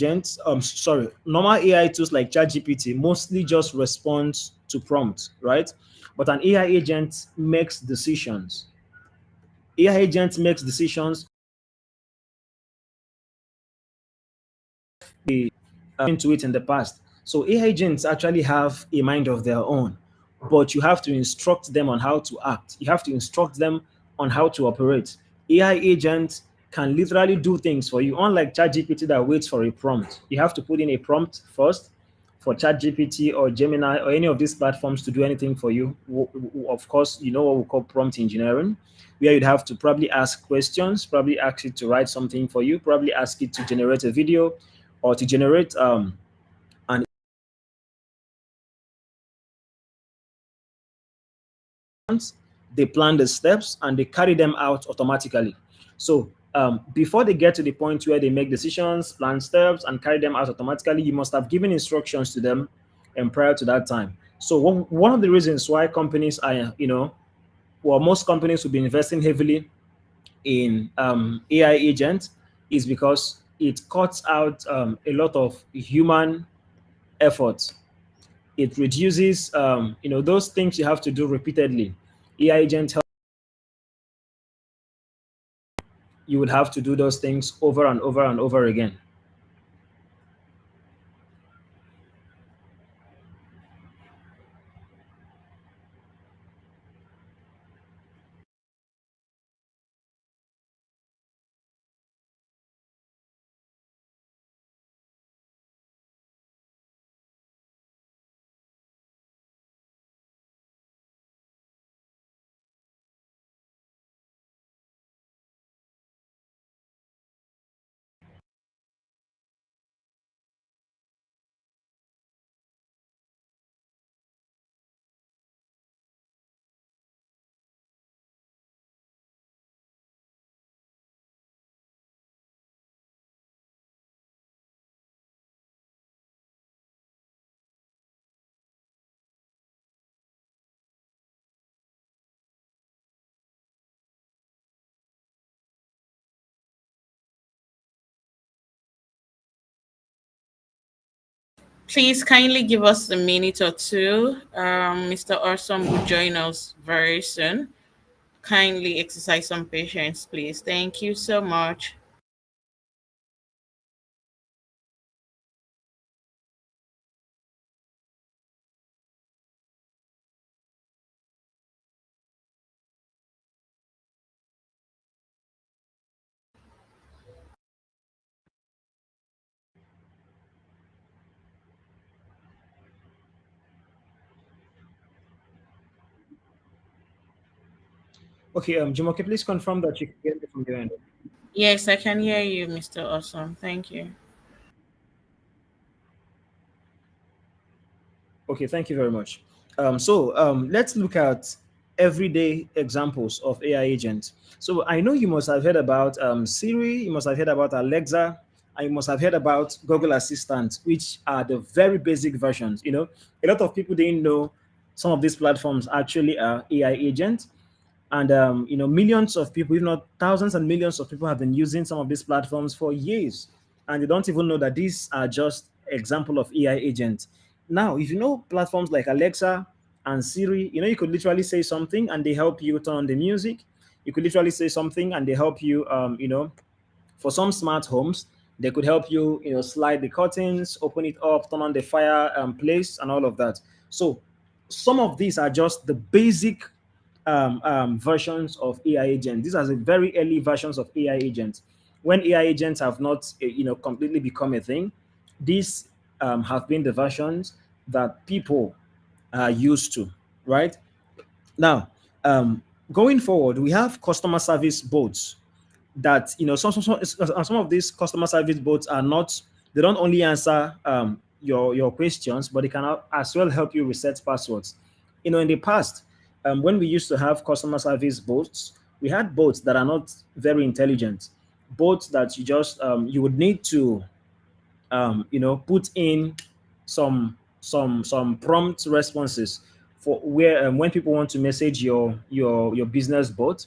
tools like ChatGPT mostly just responds to prompts, right? But an AI agent makes decisions. AI agent makes decisions into it in the past. So AI agents actually have a mind of their own, but you have to instruct them on how to act. You have to instruct them on how to operate. AI agents can literally do things for you, unlike ChatGPT that waits for a prompt. You have to put in a prompt first for ChatGPT or Gemini or any of these platforms to do anything for you. Of course, you know what we call prompt engineering, where you'd have to probably ask questions, probably ask it to write something for you, probably ask it to generate a video or to generate an they plan the steps and they carry them out automatically. So before they get to the point where they make decisions, plan steps, and carry them out automatically, you must have given instructions to them and prior to that time. So one of the reasons why companies are, well, most companies will be investing heavily in AI agents is because it cuts out a lot of human effort. It reduces, those things you have to do repeatedly. AI agent you would have to do those things over and over and over again. Please kindly give us a minute or two. Mr. Orson will join us very soon. Kindly exercise some patience, please. Thank you so much. Okay, Jumoke, please confirm that you can get me from your end. Yes, I can hear you, Mr. Awesome. Thank you. Okay, thank you very much. Let's look at everyday examples of AI agents. So I know you must have heard about Siri, you must have heard about Alexa, and you must have heard about Google Assistant, which are the very basic versions. A lot of people didn't know some of these platforms actually are AI agents. And millions of people, if not thousands and millions of people, have been using some of these platforms for years, and they don't even know that these are just example of AI agents. Now, if you know platforms like Alexa and Siri, you could literally say something and they help you turn on the music. You could literally say something and they help you, for some smart homes, they could help you, slide the curtains, open it up, turn on the fire place, and all of that. So some of these are just the basic versions of AI agents. These are the very early versions of AI agents. When AI agents have not, completely become a thing, these have been the versions that people are used to, right? Now, going forward, we have customer service bots that, some of these customer service bots are not, they don't only answer your questions, but they can as well help you reset passwords. In the past, when we used to have customer service bots, we had bots that are not very intelligent, bots that you just you would need to put in some prompt responses for where, when people want to message your business bot,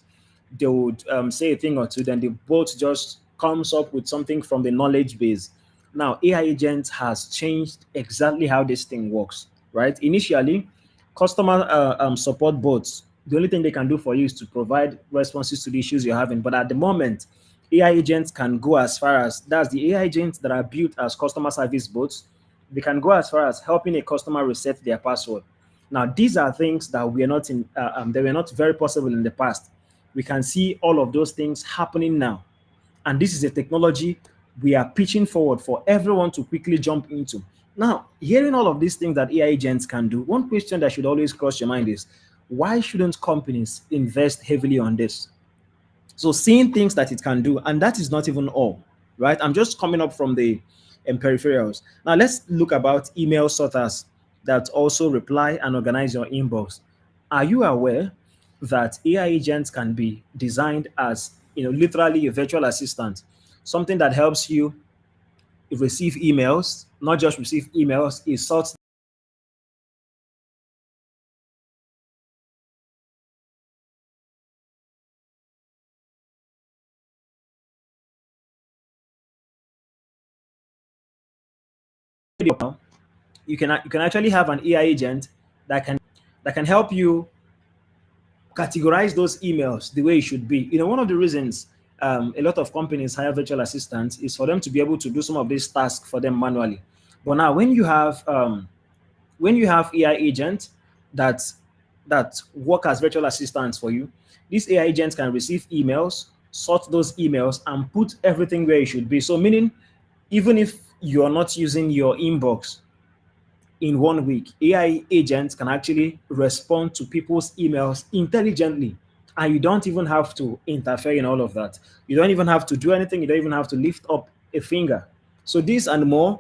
they would say a thing or two, then the bot just comes up with something from the knowledge base. Now, AI agent has changed exactly how this thing works, right? Initially, customer support bots, the only thing they can do for you is to provide responses to the issues you're having. But at the moment, AI agents can go as far as, that's the AI agents that are built as customer service bots. They can go as far as helping a customer reset their password. Now, these are things that we are not in, they were not very possible in the past. We can see all of those things happening now. And this is a technology we are pitching forward for everyone to quickly jump into. Now, hearing all of these things that AI agents can do, one question that should always cross your mind is, why shouldn't companies invest heavily on this? So seeing things that it can do, and that is not even all, right? I'm just coming up from the peripherals. Now let's look about email sorters that also reply and organize your inbox. Are you aware that AI agents can be designed as, literally a virtual assistant, something that helps you receive emails, not just receive emails, it sorts you can actually have an AI agent that can help you categorize those emails the way it should be. One of the reasons a lot of companies hire virtual assistants is for them to be able to do some of these tasks for them manually. But now, when you have AI agents that work as virtual assistants for you, these AI agents can receive emails, sort those emails, and put everything where it should be. So, meaning, even if you are not using your inbox in 1 week, AI agents can actually respond to people's emails intelligently. And you don't even have to interfere in all of that. You don't even have to do anything. You don't even have to lift up a finger. So these and more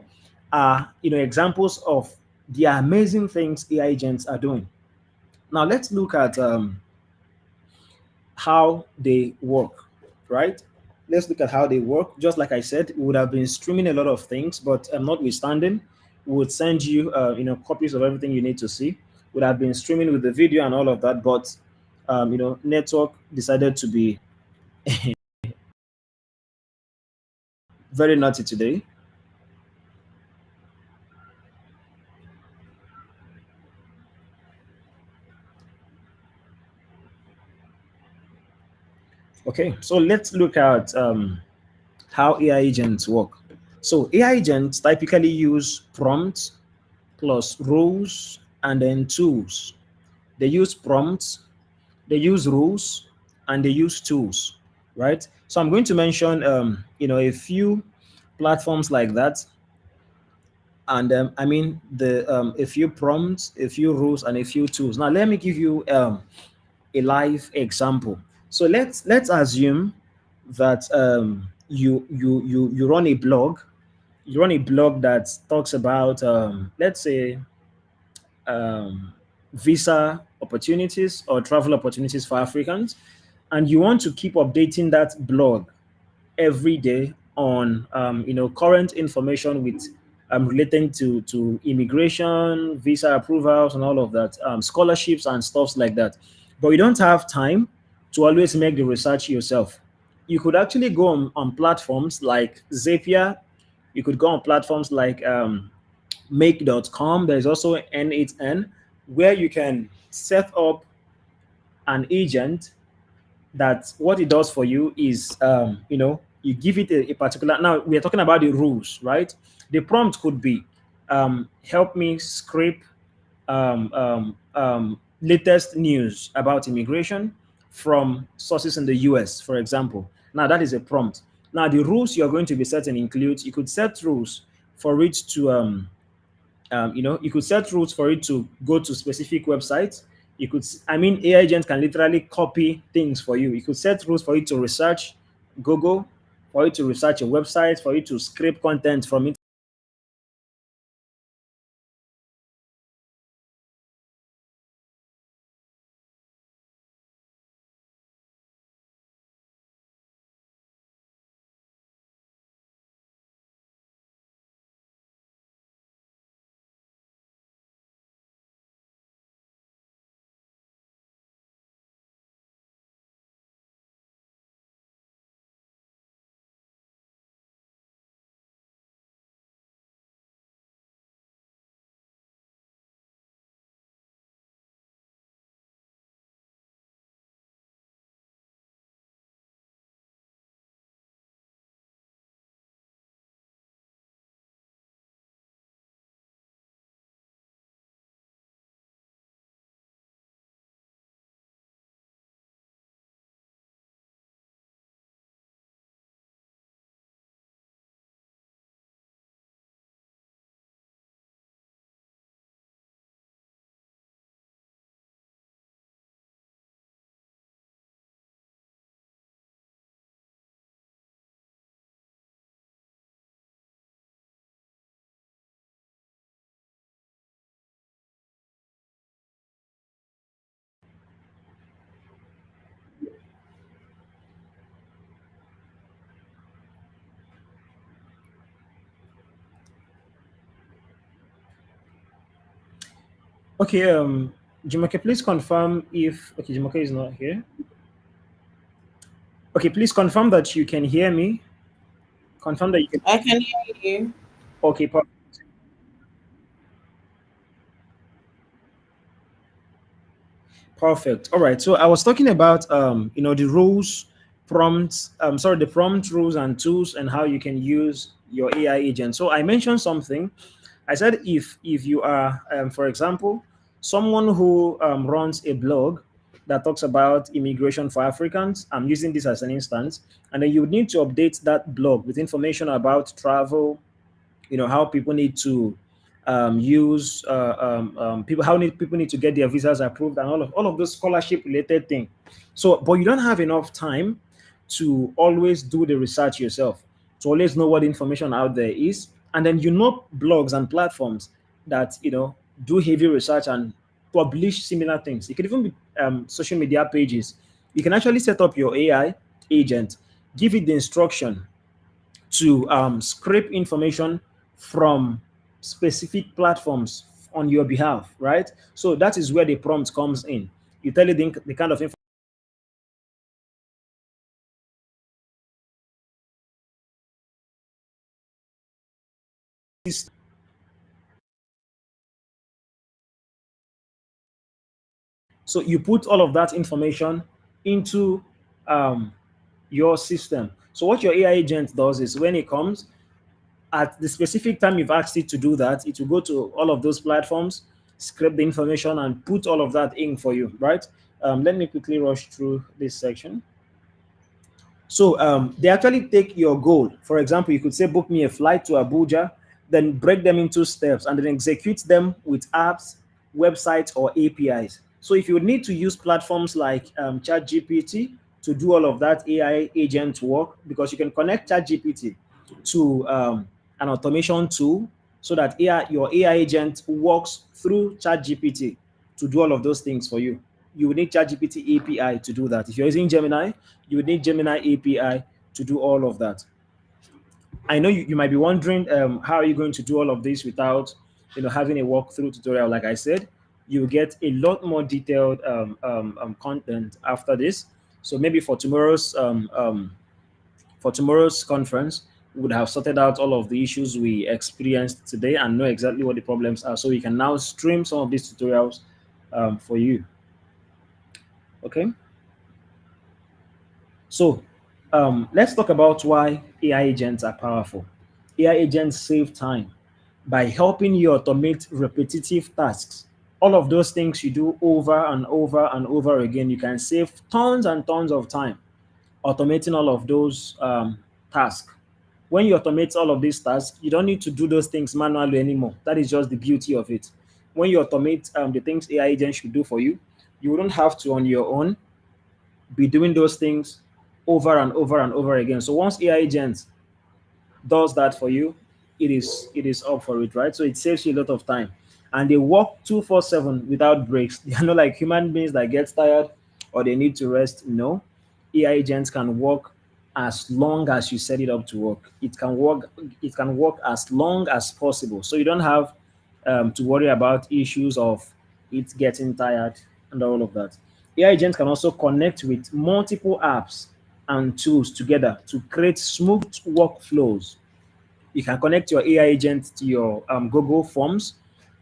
are, examples of the amazing things AI agents are doing. Now let's look at how they work, right? Let's look at how they work. Just like I said, we would have been streaming a lot of things, but notwithstanding, we would send you, copies of everything you need to see. Would have been streaming with the video and all of that, but network decided to be very naughty today. Okay, so let's look at how AI agents work. So AI agents typically use prompts plus rules and then tools. They use prompts, they use rules, and they use tools, right? So I'm going to mention, a few platforms like that, and I mean a few prompts, a few rules, and a few tools. Now let me give you a live example. So let's assume that you run a blog. You run a blog that talks about, let's say, um, visa opportunities or travel opportunities for Africans, and you want to keep updating that blog every day on current information with relating to immigration, visa approvals, and all of that, scholarships and stuffs like that. But you don't have time to always make the research yourself. You could actually go on platforms like Zapier. You could go on platforms like make.com. There's also N8N, where you can set up an agent that what it does for you is, you give it a particular. Now we are talking about the rules, right? The prompt could be, help me scrape latest news about immigration from sources in the US, for example. Now that is a prompt. Now the rules you're going to be setting includes, you could set rules for it to you could set rules for it to go to specific websites. You could, I mean, AI agent can literally copy things for you. You could set rules for it to research Google, for it to research a website, for it to scrape content from it. Okay, Jimoke, please confirm if, okay, Jimoke is not here. Okay, please confirm that you can hear me. Confirm that you can. I can hear you. Okay, perfect. All right. So I was talking about the rules, prompts, sorry, the prompt rules and tools and how you can use your AI agent. So I mentioned something. I said if you are, for example, someone who runs a blog that talks about immigration for Africans, I'm using this as an instance, and then you would need to update that blog with information about travel, how people need to use people, how people need to get their visas approved, and all of those scholarship related things. So but you don't have enough time to always do the research yourself, to always know what information out there is. And then blogs and platforms that do heavy research and publish similar things. It could even be social media pages. You can actually set up your AI agent, give it the instruction to scrape information from specific platforms on your behalf, right? So that is where the prompt comes in. You tell it the kind of information. So you put all of that information into um, your system. So what your AI agent does is when it comes at the specific time you've asked it to do that, it will go to all of those platforms, scrape the information, and put all of that in for you, right? Let me quickly rush through this section. So they actually take your goal. For example, you could say, book me a flight to Abuja, then break them into steps and then execute them with apps, websites, or APIs. So if you need to use platforms like ChatGPT to do all of that AI agent work, because you can connect ChatGPT to an automation tool so that your AI agent works through ChatGPT to do all of those things for you. You would need ChatGPT API to do that. If you're using Gemini, you would need Gemini API to do all of that. I know you might be wondering, how are you going to do all of this without having a walkthrough tutorial? Like I said, you get a lot more detailed content after this. So maybe for tomorrow's conference, we would have sorted out all of the issues we experienced today and know exactly what the problems are. So we can now stream some of these tutorials for you. Okay. So let's talk about why AI agents are powerful. AI agents save time by helping you automate repetitive tasks. All of those things you do over and over and over again, you can save tons and tons of time automating all of those tasks. When you automate all of these tasks, you don't need to do those things manually anymore. That is just the beauty of it. When you automate the things AI agents should do for you, you wouldn't have to on your own be doing those things over and over and over again. So once AI agents does that for you, it is up for it, right? So it saves you a lot of time. And they work 247 without breaks. They are not like human beings that get tired or they need to rest. No. AI agents can work as long as you set it up to work. It can work as long as possible. So you don't have to worry about issues of it getting tired and all of that. AI agents can also connect with multiple apps and tools together to create smooth workflows. You can connect your AI agent to your Google Forms,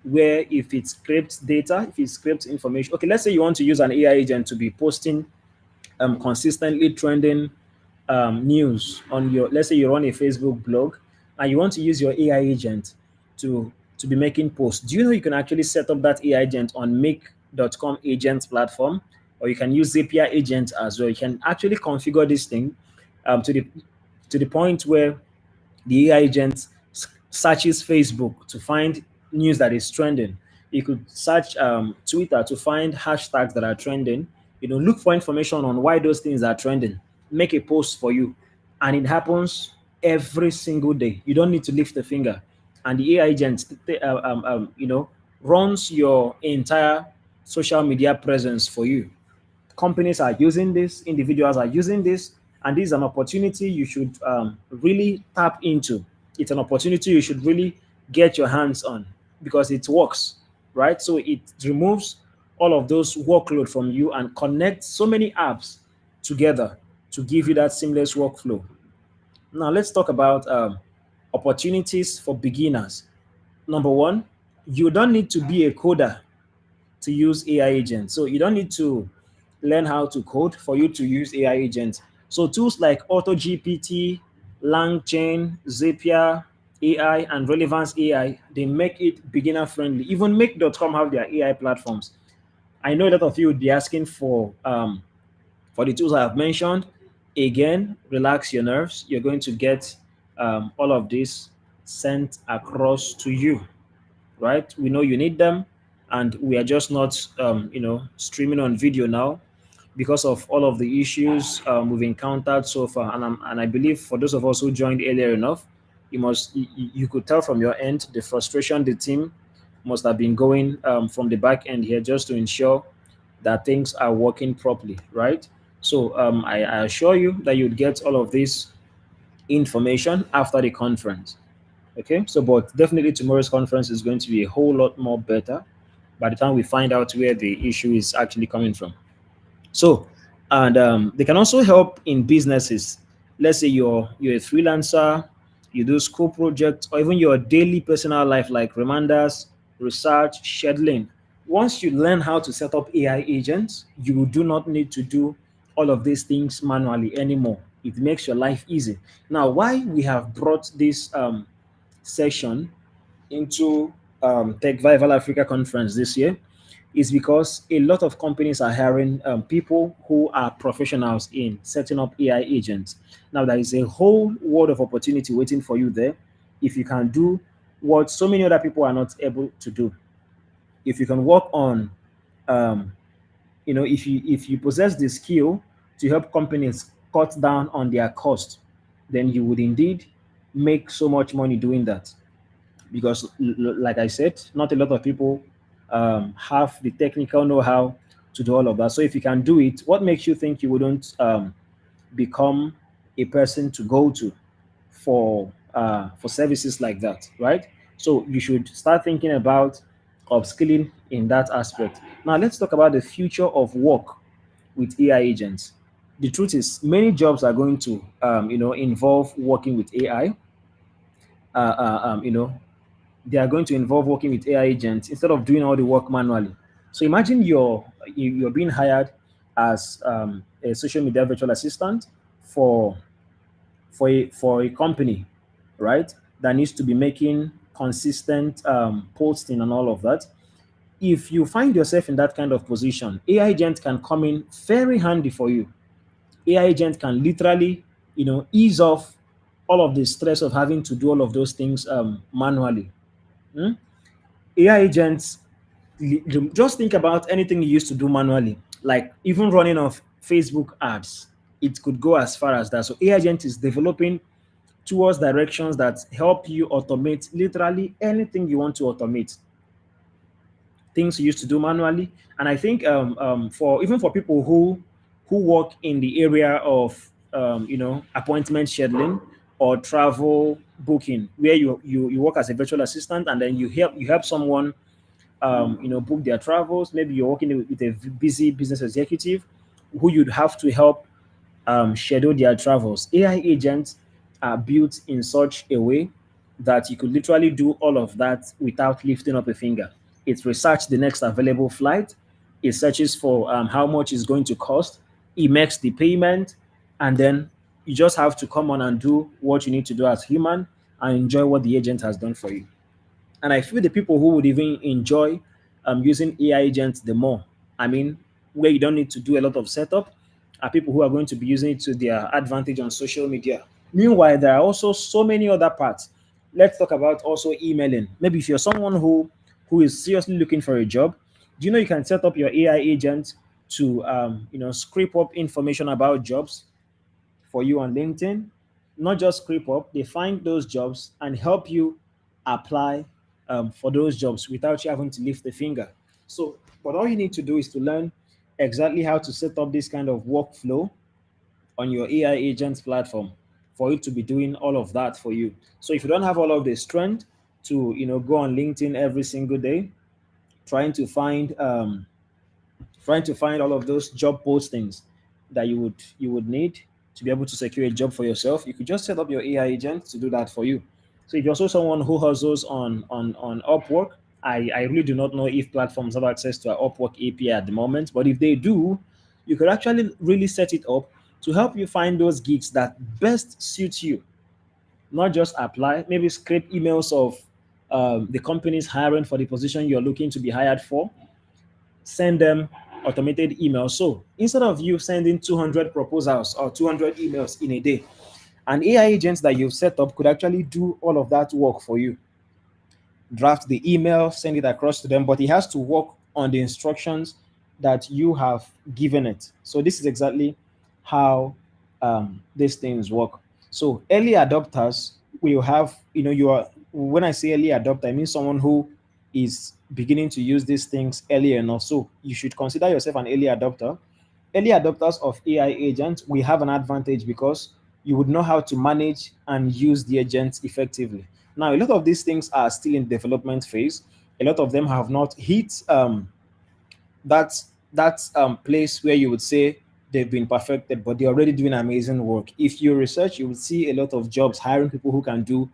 where if it scrapes data, if it scrapes information. Okay, let's say you want to use an AI agent to be posting consistently trending news on your. Let's say you run a Facebook blog and you want to use your AI agent to be making posts. Do you know you can actually set up that AI agent on make.com agent platform, or you can use Zapier agent as well. You can actually configure this thing to the point where the AI agent searches Facebook to find news that is trending. You could search Twitter to find hashtags that are trending. Look for information on why those things are trending. Make a post for you, and it happens every single day. You don't need to lift a finger, and the AI agent, runs your entire social media presence for you. Companies are using this, individuals are using this, and this is an opportunity you should really tap into. It's an opportunity you should really get your hands on because it works, right? So it removes all of those workload from you and connects so many apps together to give you that seamless workflow. Now let's talk about opportunities for beginners. Number one, you don't need to be a coder to use AI agents. So you don't need to learn how to code for you to use AI agents. So tools like AutoGPT, LangChain, Zapier AI, and Relevance AI, they make it beginner friendly. Even Make.com have their AI platforms. I know a lot of you would be asking for the tools I have mentioned. Again, relax your nerves. You're going to get all of this sent across to you, right? We know you need them, and we are just not, streaming on video now because of all of the issues we've encountered so far. And I believe for those of us who joined earlier enough, you could tell from your end the frustration the team must have been going from the back end here just to ensure that things are working properly, right? So I assure you that you'd get all of this information after the conference. Okay, so but definitely tomorrow's conference is going to be a whole lot more better by the time we find out where the issue is actually coming from. So, and they can also help in businesses. Let's say you're a freelancer, you do school projects, or even your daily personal life like reminders, research, scheduling. Once you learn how to set up AI agents, you do not need to do all of these things manually anymore. It makes your life easy. Now, why we have brought this session into Techvival Africa conference this year is because a lot of companies are hiring people who are professionals in setting up AI agents. Now, there is a whole world of opportunity waiting for you there if you can do what so many other people are not able to do. If you can work on, if you possess the skill to help companies cut down on their cost, then you would indeed make so much money doing that because, like I said, not a lot of people have the technical know-how to do all of that. So if you can do it, what makes you think you wouldn't become a person to go to for services like that, right? So you should start thinking about upskilling in that aspect. Now let's talk about the future of work with AI agents. The truth is, many jobs are going to, involve working with AI. Uh, uh, um, you know, they are going to involve working with AI agents instead of doing all the work manually. So imagine you're being hired as a social media virtual assistant, for for a company, right, that needs to be making consistent posting and all of that. If you find yourself in that kind of position, AI agent can come in very handy for you. AI agent can literally, ease off all of the stress of having to do all of those things manually. Hmm? AI agents, just think about anything you used to do manually, like even running of Facebook ads. It could go as far as that. So AI agent is developing towards directions that help you automate literally anything you want to automate, things you used to do manually. And I think for even for people who work in the area of appointment scheduling or travel booking, where you work as a virtual assistant and then you help someone book their travels. Maybe you're working with a busy business executive who you'd have to help schedule their travels. AI agents are built in such a way that you could literally do all of that without lifting up a finger. It researches the next available flight, it searches for how much it's going to cost, it makes the payment, and then you just have to come on and do what you need to do as human and enjoy what the agent has done for you. And I feel the people who would even enjoy using AI agents the more, I mean, where you don't need to do a lot of setup, are people who are going to be using it to their advantage on social media. Meanwhile, there are also so many other parts. Let's talk about also emailing. Maybe if you're someone who is seriously looking for a job, do you know you can set up your AI agent to scrape up information about jobs for you on LinkedIn? Not just scrape up, they find those jobs and help you apply for those jobs without you having to lift the finger. So, but all you need to do is to learn exactly how to set up this kind of workflow on your AI agents platform for it to be doing all of that for you. So if you don't have all of the strength to go on LinkedIn every single day trying to find all of those job postings that you would need to be able to secure a job for yourself, you could just set up your AI agent to do that for you. So if you're also someone who hustles on Upwork, I really do not know if platforms have access to our Upwork API at the moment, but if they do, you could actually really set it up to help you find those gigs that best suit you. Not just apply, maybe scrape emails of the companies hiring for the position you're looking to be hired for, send them automated emails. So instead of you sending 200 proposals or 200 emails in a day, an AI agent that you've set up could actually do all of that work for you. Draft the email, send it across to them, but it has to work on the instructions that you have given it. So this is exactly how these things work. So early adopters will have, you are, when I say early adopter, I mean someone who is beginning to use these things early enough. So you should consider yourself an early adopter. Early adopters of AI agents will have an advantage because you would know how to manage and use the agents effectively. Now, a lot of these things are still in development phase. A lot of them have not hit that place where you would say they've been perfected, but they're already doing amazing work. If you research, you will see a lot of jobs hiring people who can do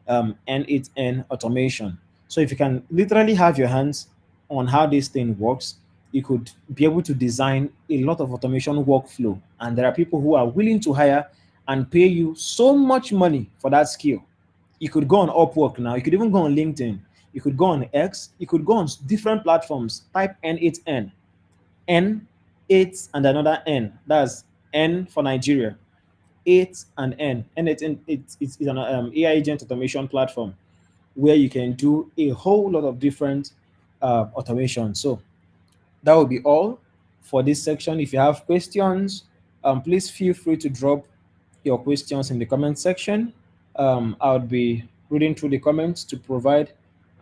end-to-end automation. So if you can literally have your hands on how this thing works, you could be able to design a lot of automation workflow. And there are people who are willing to hire and pay you so much money for that skill. You could go on Upwork now. You could even go on LinkedIn. You could go on X. You could go on different platforms. Type N8N. N8 and another N. That's N for Nigeria. 8 and N. N8N, it's an AI agent automation platform where you can do a whole lot of different automation. So that will be all for this section. If you have questions, please feel free to drop your questions in the comment section. I would be reading through the comments to provide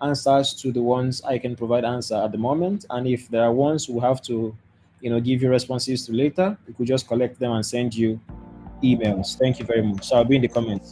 answers to the ones I can provide answer at the moment. And if there are ones we have to, give you responses to later, we could just collect them and send you emails. Thank you very much. So I'll be in the comments.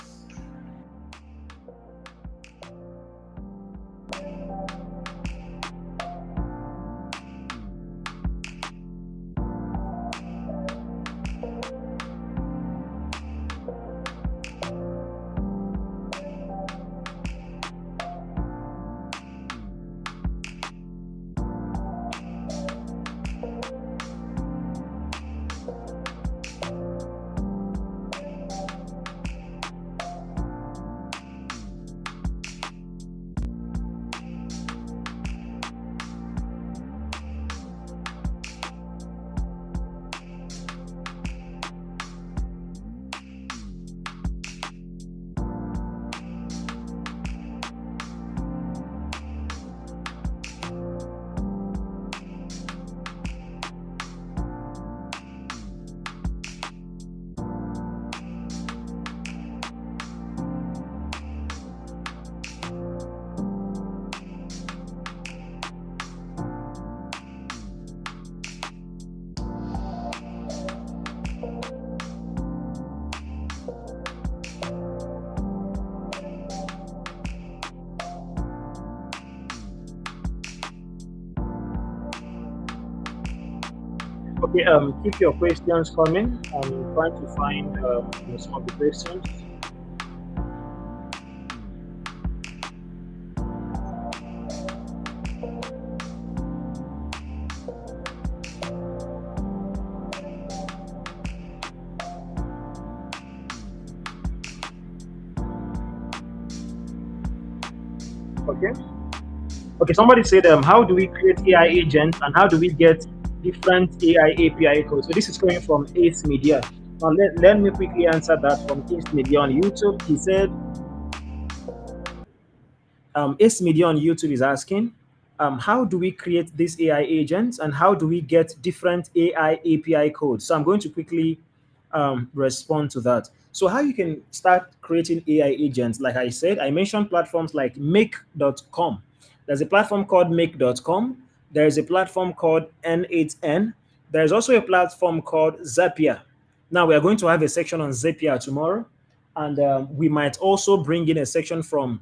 Okay, keep your questions coming. I'm trying to find some of the questions. Okay. Okay, somebody said, how do we create AI agents and how do we get different AI API codes? So this is coming from Ace Media. Now let me quickly answer that from Ace Media on YouTube. He said, Ace Media on YouTube is asking, how do we create these AI agents and how do we get different AI API codes? So I'm going to quickly respond to that. So how you can start creating AI agents, like I said, I mentioned platforms like make.com. There's a platform called make.com. There is a platform called N8N. There's also a platform called Zapier. Now we are going to have a section on Zapier tomorrow, and we might also bring in a section from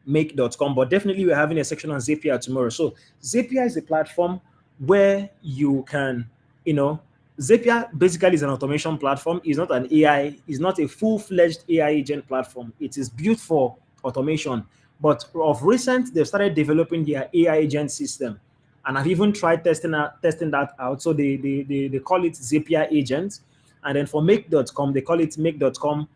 make.com, but definitely we're having a section on Zapier tomorrow. So Zapier is a platform where you can, you know, Zapier basically is an automation platform. It's not an AI, it's not a full-fledged AI agent platform. It is built for automation. But of recent, they've started developing their AI agent system. And I've even tried testing that out. So they call it Zapier agent. And then for make.com, they call it make.com,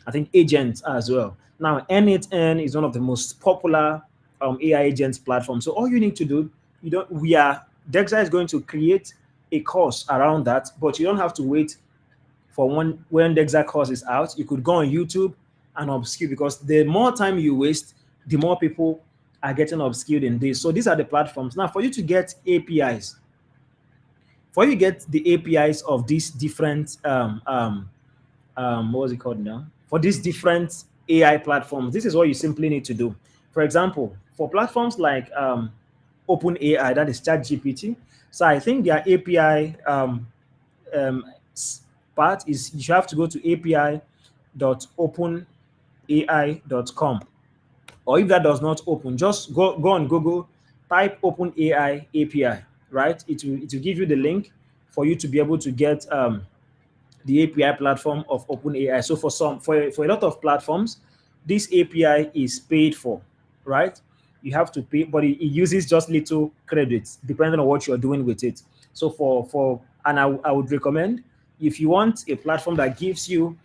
I think, agent as well. Now, N8N is one of the most popular AI agents platforms. So all you need to do, you don't we are Dexa is going to create a course around that, but you don't have to wait for when the exact course is out. You could go on YouTube and upskill, because the more time you waste, the more people are getting upskilled in this. So these are the platforms. Now, for you to get APIs, for you to get the APIs of these different what was it called now? For these different AI platforms, this is what you simply need to do. For example, for platforms like OpenAI, that is ChatGPT. So I think their API um, part is you have to go to api.openai.com. Or if that does not open, just go on Google, type OpenAI API, right? It will give you the link for you to be able to get the API platform of OpenAI. So for a lot of platforms, this API is paid for, right? You have to pay, but it uses just little credits depending on what you're doing with it. So I would recommend, if you want a platform that gives you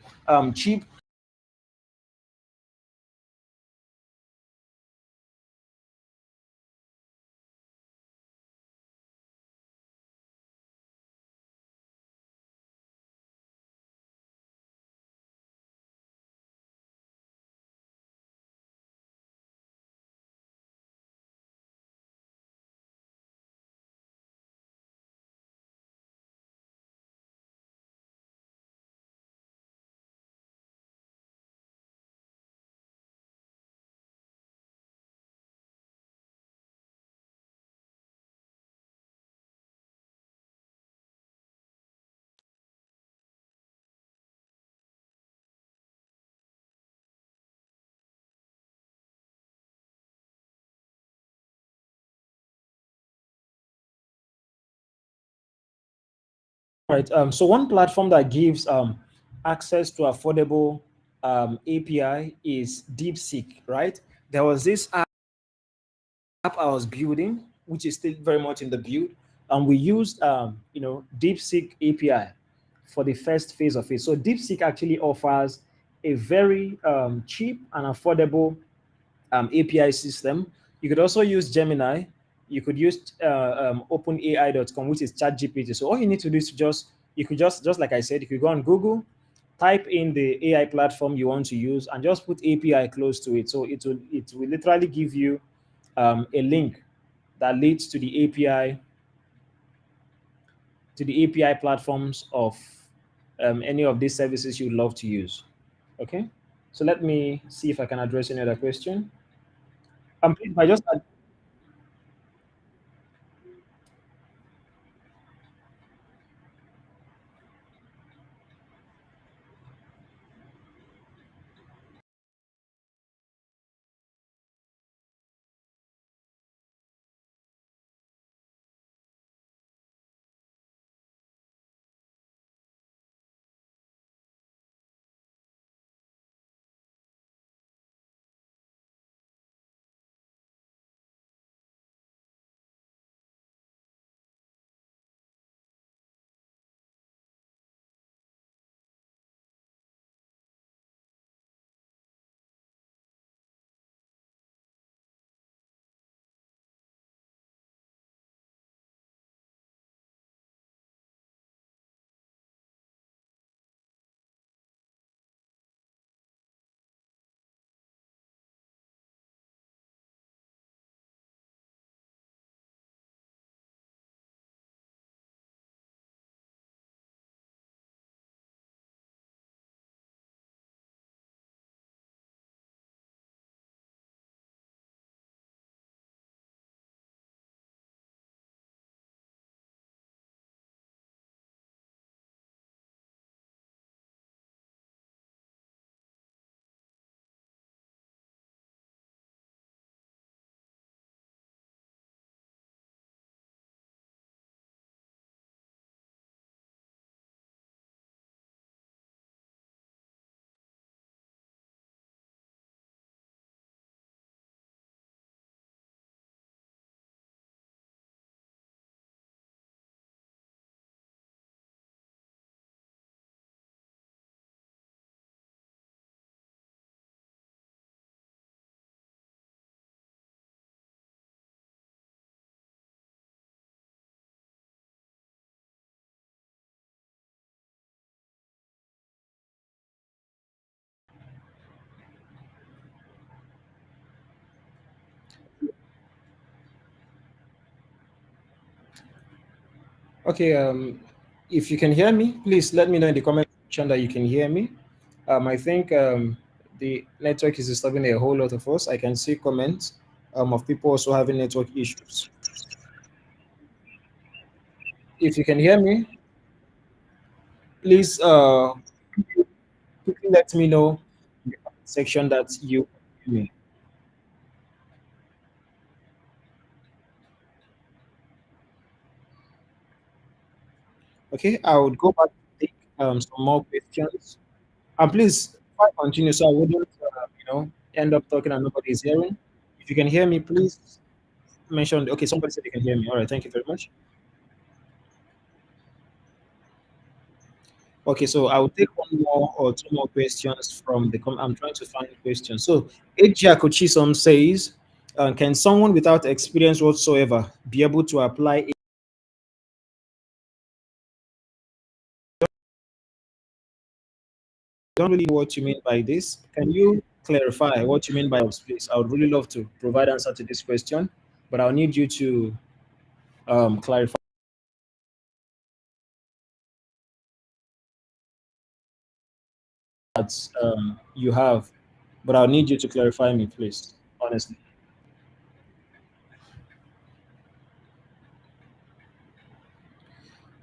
cheap. Right. So one platform that gives access to affordable API is DeepSeek, right? There was this app I was building, which is still very much in the build, and we used DeepSeek API for the first phase of it. So DeepSeek actually offers a very cheap and affordable API system. You could also use Gemini. You could use OpenAI.com, which is ChatGPT. So all you need to do is you could just like I said, you could go on Google, type in the AI platform you want to use, and just put API close to it. So it will literally give you a link that leads to the API platforms of any of these services you'd love to use. Okay, so let me see if I can address any other question. Please, I just Okay. If you can hear me, please let me know in the comment section that you can hear me. I think the network is disturbing a whole lot of us. I can see comments of people also having network issues. If you can hear me, please quickly let me know in the comment section that you can hear me. Okay, I would go back to take some more questions. And please, if I continue, so I wouldn't, end up talking and nobody is hearing. If you can hear me, please mention. Okay, somebody said they can hear me. All right, thank you very much. Okay, so I will take one more or two more questions from the. I'm trying to find questions. So, Ejia Kochisom says, "Can someone without experience whatsoever be able to apply?" Don't really know what you mean by this. Can you clarify what you mean by this, please? I would really love to provide answer to this question, but I'll need you to clarify that you have, but I'll need you to clarify me, please. Honestly.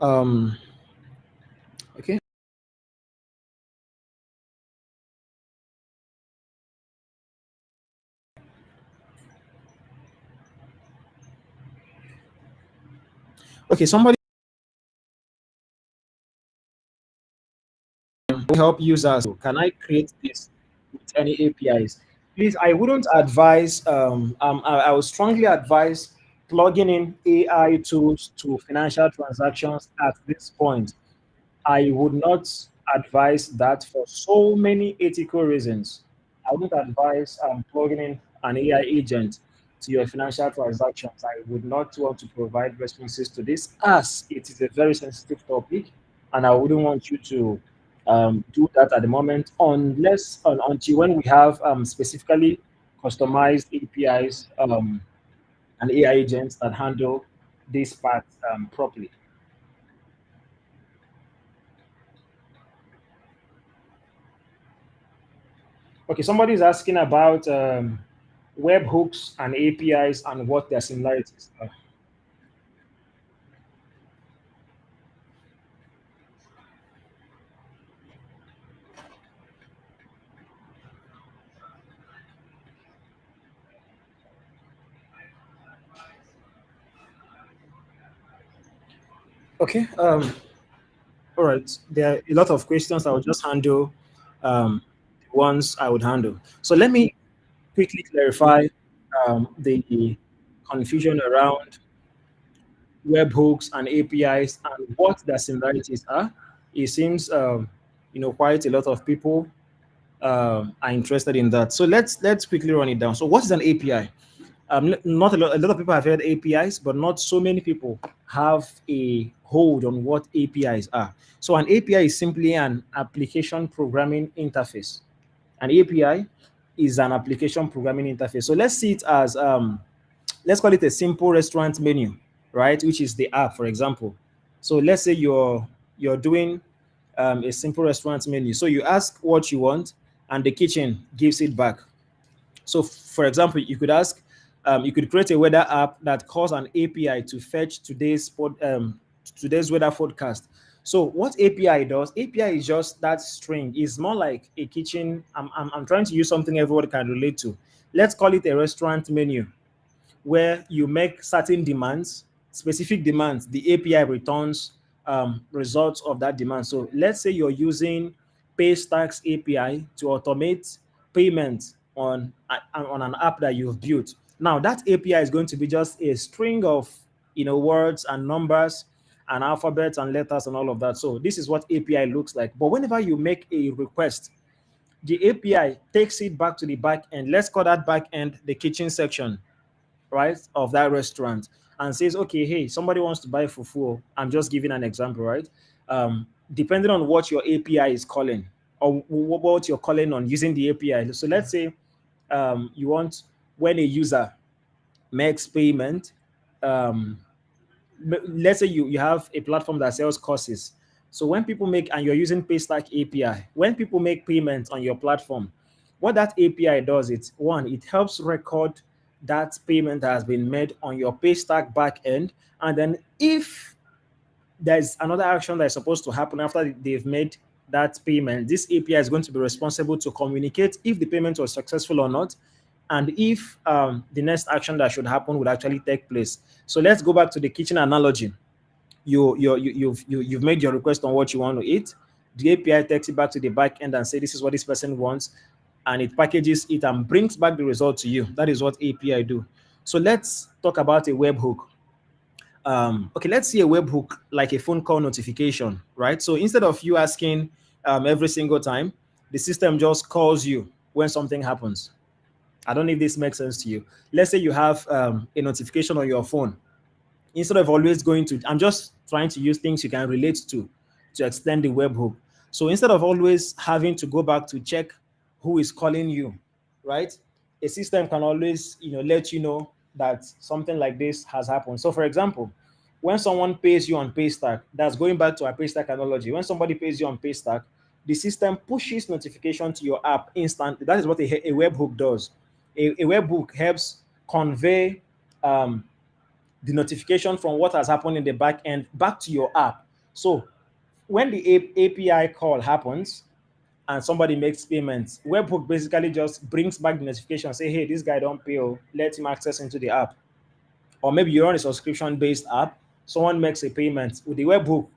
Um, okay. Okay. Somebody will help users. Can I create this with any APIs? Please, I wouldn't advise. I would strongly advise plugging in AI tools to financial transactions at this point. I would not advise that for so many ethical reasons. I wouldn't advise plugging in an AI agent to your financial transactions. I would not want to provide responses to this as it is a very sensitive topic, and I wouldn't want you to do that at the moment until when we have specifically customized APIs and AI agents that handle this part properly. Okay, somebody is asking about webhooks and APIs and what their similarities are. Okay, all right. There are a lot of questions. I will just handle the ones I would handle. So let me quickly clarify the confusion around webhooks and APIs and what their similarities are. It seems quite a lot of people are interested in that. So let's quickly run it down. So what is an API? Not a lot of people have heard APIs, but not so many people have a hold on what APIs are. So an API is simply an application programming interface. An API is an application programming interface. So let's see it as let's call it a simple restaurant menu, right? Which is the app, for example. So let's say you're doing a simple restaurant menu. So you ask what you want, and the kitchen gives it back. So, for example, you could create a weather app that calls an API to fetch today's weather forecast. So, what API does? API is just that string. It's more like a kitchen. I'm trying to use something everyone can relate to. Let's call it a restaurant menu where you make certain demands, specific demands, the API returns results of that demand. So let's say you're using Paystacks API to automate payment on an app that you've built. Now that API is going to be just a string of words and numbers and alphabets and letters and all of that. So this is what API looks like. But whenever you make a request, the API takes it back to the back end. Let's call that back end the kitchen section, right, of that restaurant, and says, okay, hey, somebody wants to buy fufu. I'm just giving an example, right? Depending on what your API is calling or what you're calling on using the API. So let's say you want when a user makes payment, um, let's say you have a platform that sells courses. So when people make, and you're using Paystack API, when people make payments on your platform, what that API does, it's one, it helps record that payment that has been made on your Paystack back end. And then if there's another action that is supposed to happen after they've made that payment, this API is going to be responsible to communicate if the payment was successful or not, and if the next action that should happen would actually take place. So let's go back to the kitchen analogy. You've made your request on what you want to eat. The API takes it back to the back end and say this is what this person wants, and it packages it and brings back the result to you. That is what API do. So let's talk about a webhook. Okay, let's see a webhook like a phone call notification, right? So instead of you asking every single time, the system just calls you when something happens. I don't know if this makes sense to you. Let's say you have a notification on your phone. Instead of always going to, I'm just trying to use things you can relate to extend the webhook. So instead of always having to go back to check who is calling you, right? A system can always, let you know that something like this has happened. So for example, when someone pays you on Paystack, that's going back to our Paystack analogy. When somebody pays you on Paystack, the system pushes notification to your app instantly. That is what a webhook does. A webhook helps convey the notification from what has happened in the back end back to your app. So when the API call happens and somebody makes payments, webhook basically just brings back the notification, say, hey, this guy don't pay, let him access into the app. Or maybe you're on a subscription-based app, someone makes a payment. With the webhook,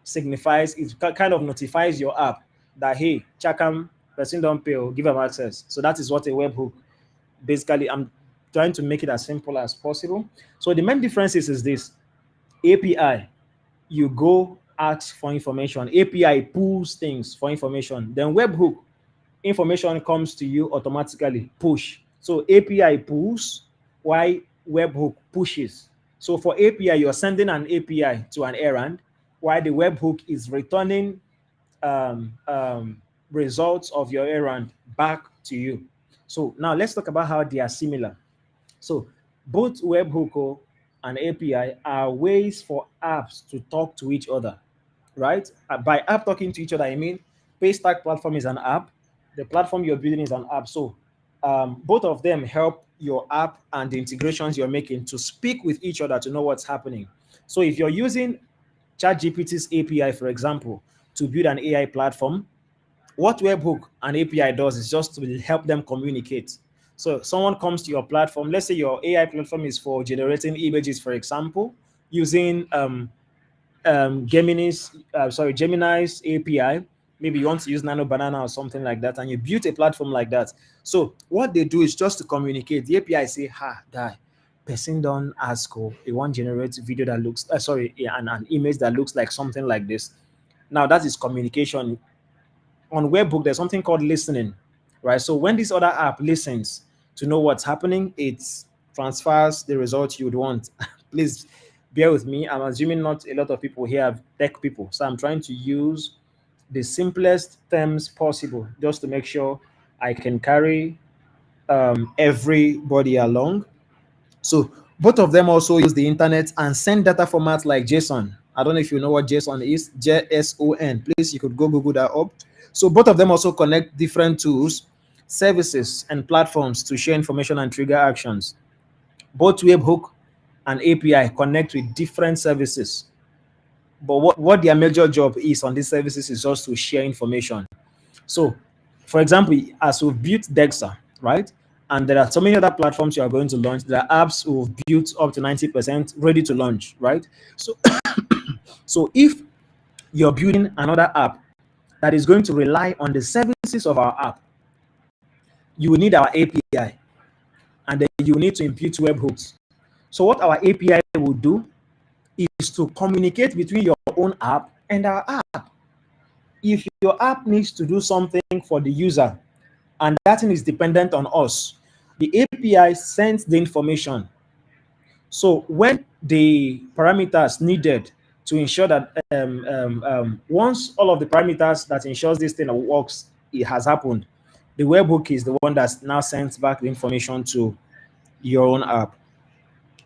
signifies, it kind of notifies your app that, hey, Chakam, person don't pay, give them access. So that is what a webhook basically, I'm trying to make it as simple as possible. So the main difference is this: API, you go ask for information. API pulls things for information. Then webhook, information comes to you automatically, push. So API pulls, while webhook pushes. So for API, you're sending an API to an errand, while the webhook is returning um, um, results of your errand back to you. So now let's talk about how they are similar. So both webhook and API are ways for apps to talk to each other, right? By app talking to each other, I mean Paystack platform is an app. The platform you're building is an app. So both of them help your app and the integrations you're making to speak with each other to know what's happening. So if you're using ChatGPT's API, for example, to build an AI platform, what webhook and API does is just to help them communicate. So someone comes to your platform. Let's say your AI platform is for generating images, for example, using Gemini's API. Maybe you want to use Nano Banana or something like that, and you build a platform like that. So what they do is just to communicate. The API say, "Ha, guy, person don't ask, they want generate video that looks, an image that looks like something like this." Now that is communication. On webhook, there's something called listening, right? So when this other app listens to know what's happening, it transfers the result you would want. Please bear with me. I'm assuming not a lot of people here are tech people, so I'm trying to use the simplest terms possible just to make sure I can carry everybody along. So both of them also use the internet and send data formats like JSON. I don't know if you know what JSON is, JSON. Please, you could go Google that up. So both of them also connect different tools, services, and platforms to share information and trigger actions. Both webhook and API connect with different services. But what their major job is on these services is just to share information. So, for example, as we've built Dexa, right? And there are so many other platforms you are going to launch. There are apps we've built up to 90% ready to launch, right? So, so if you're building another app that is going to rely on the services of our app, you will need our API, and then you need to impute webhooks. So what our API will do is to communicate between your own app and our app. If your app needs to do something for the user and that thing is dependent on us, the API sends the information. So when the parameters needed to ensure that once all of the parameters that ensures this thing works, it has happened, the webhook is the one that's now sends back the information to your own app,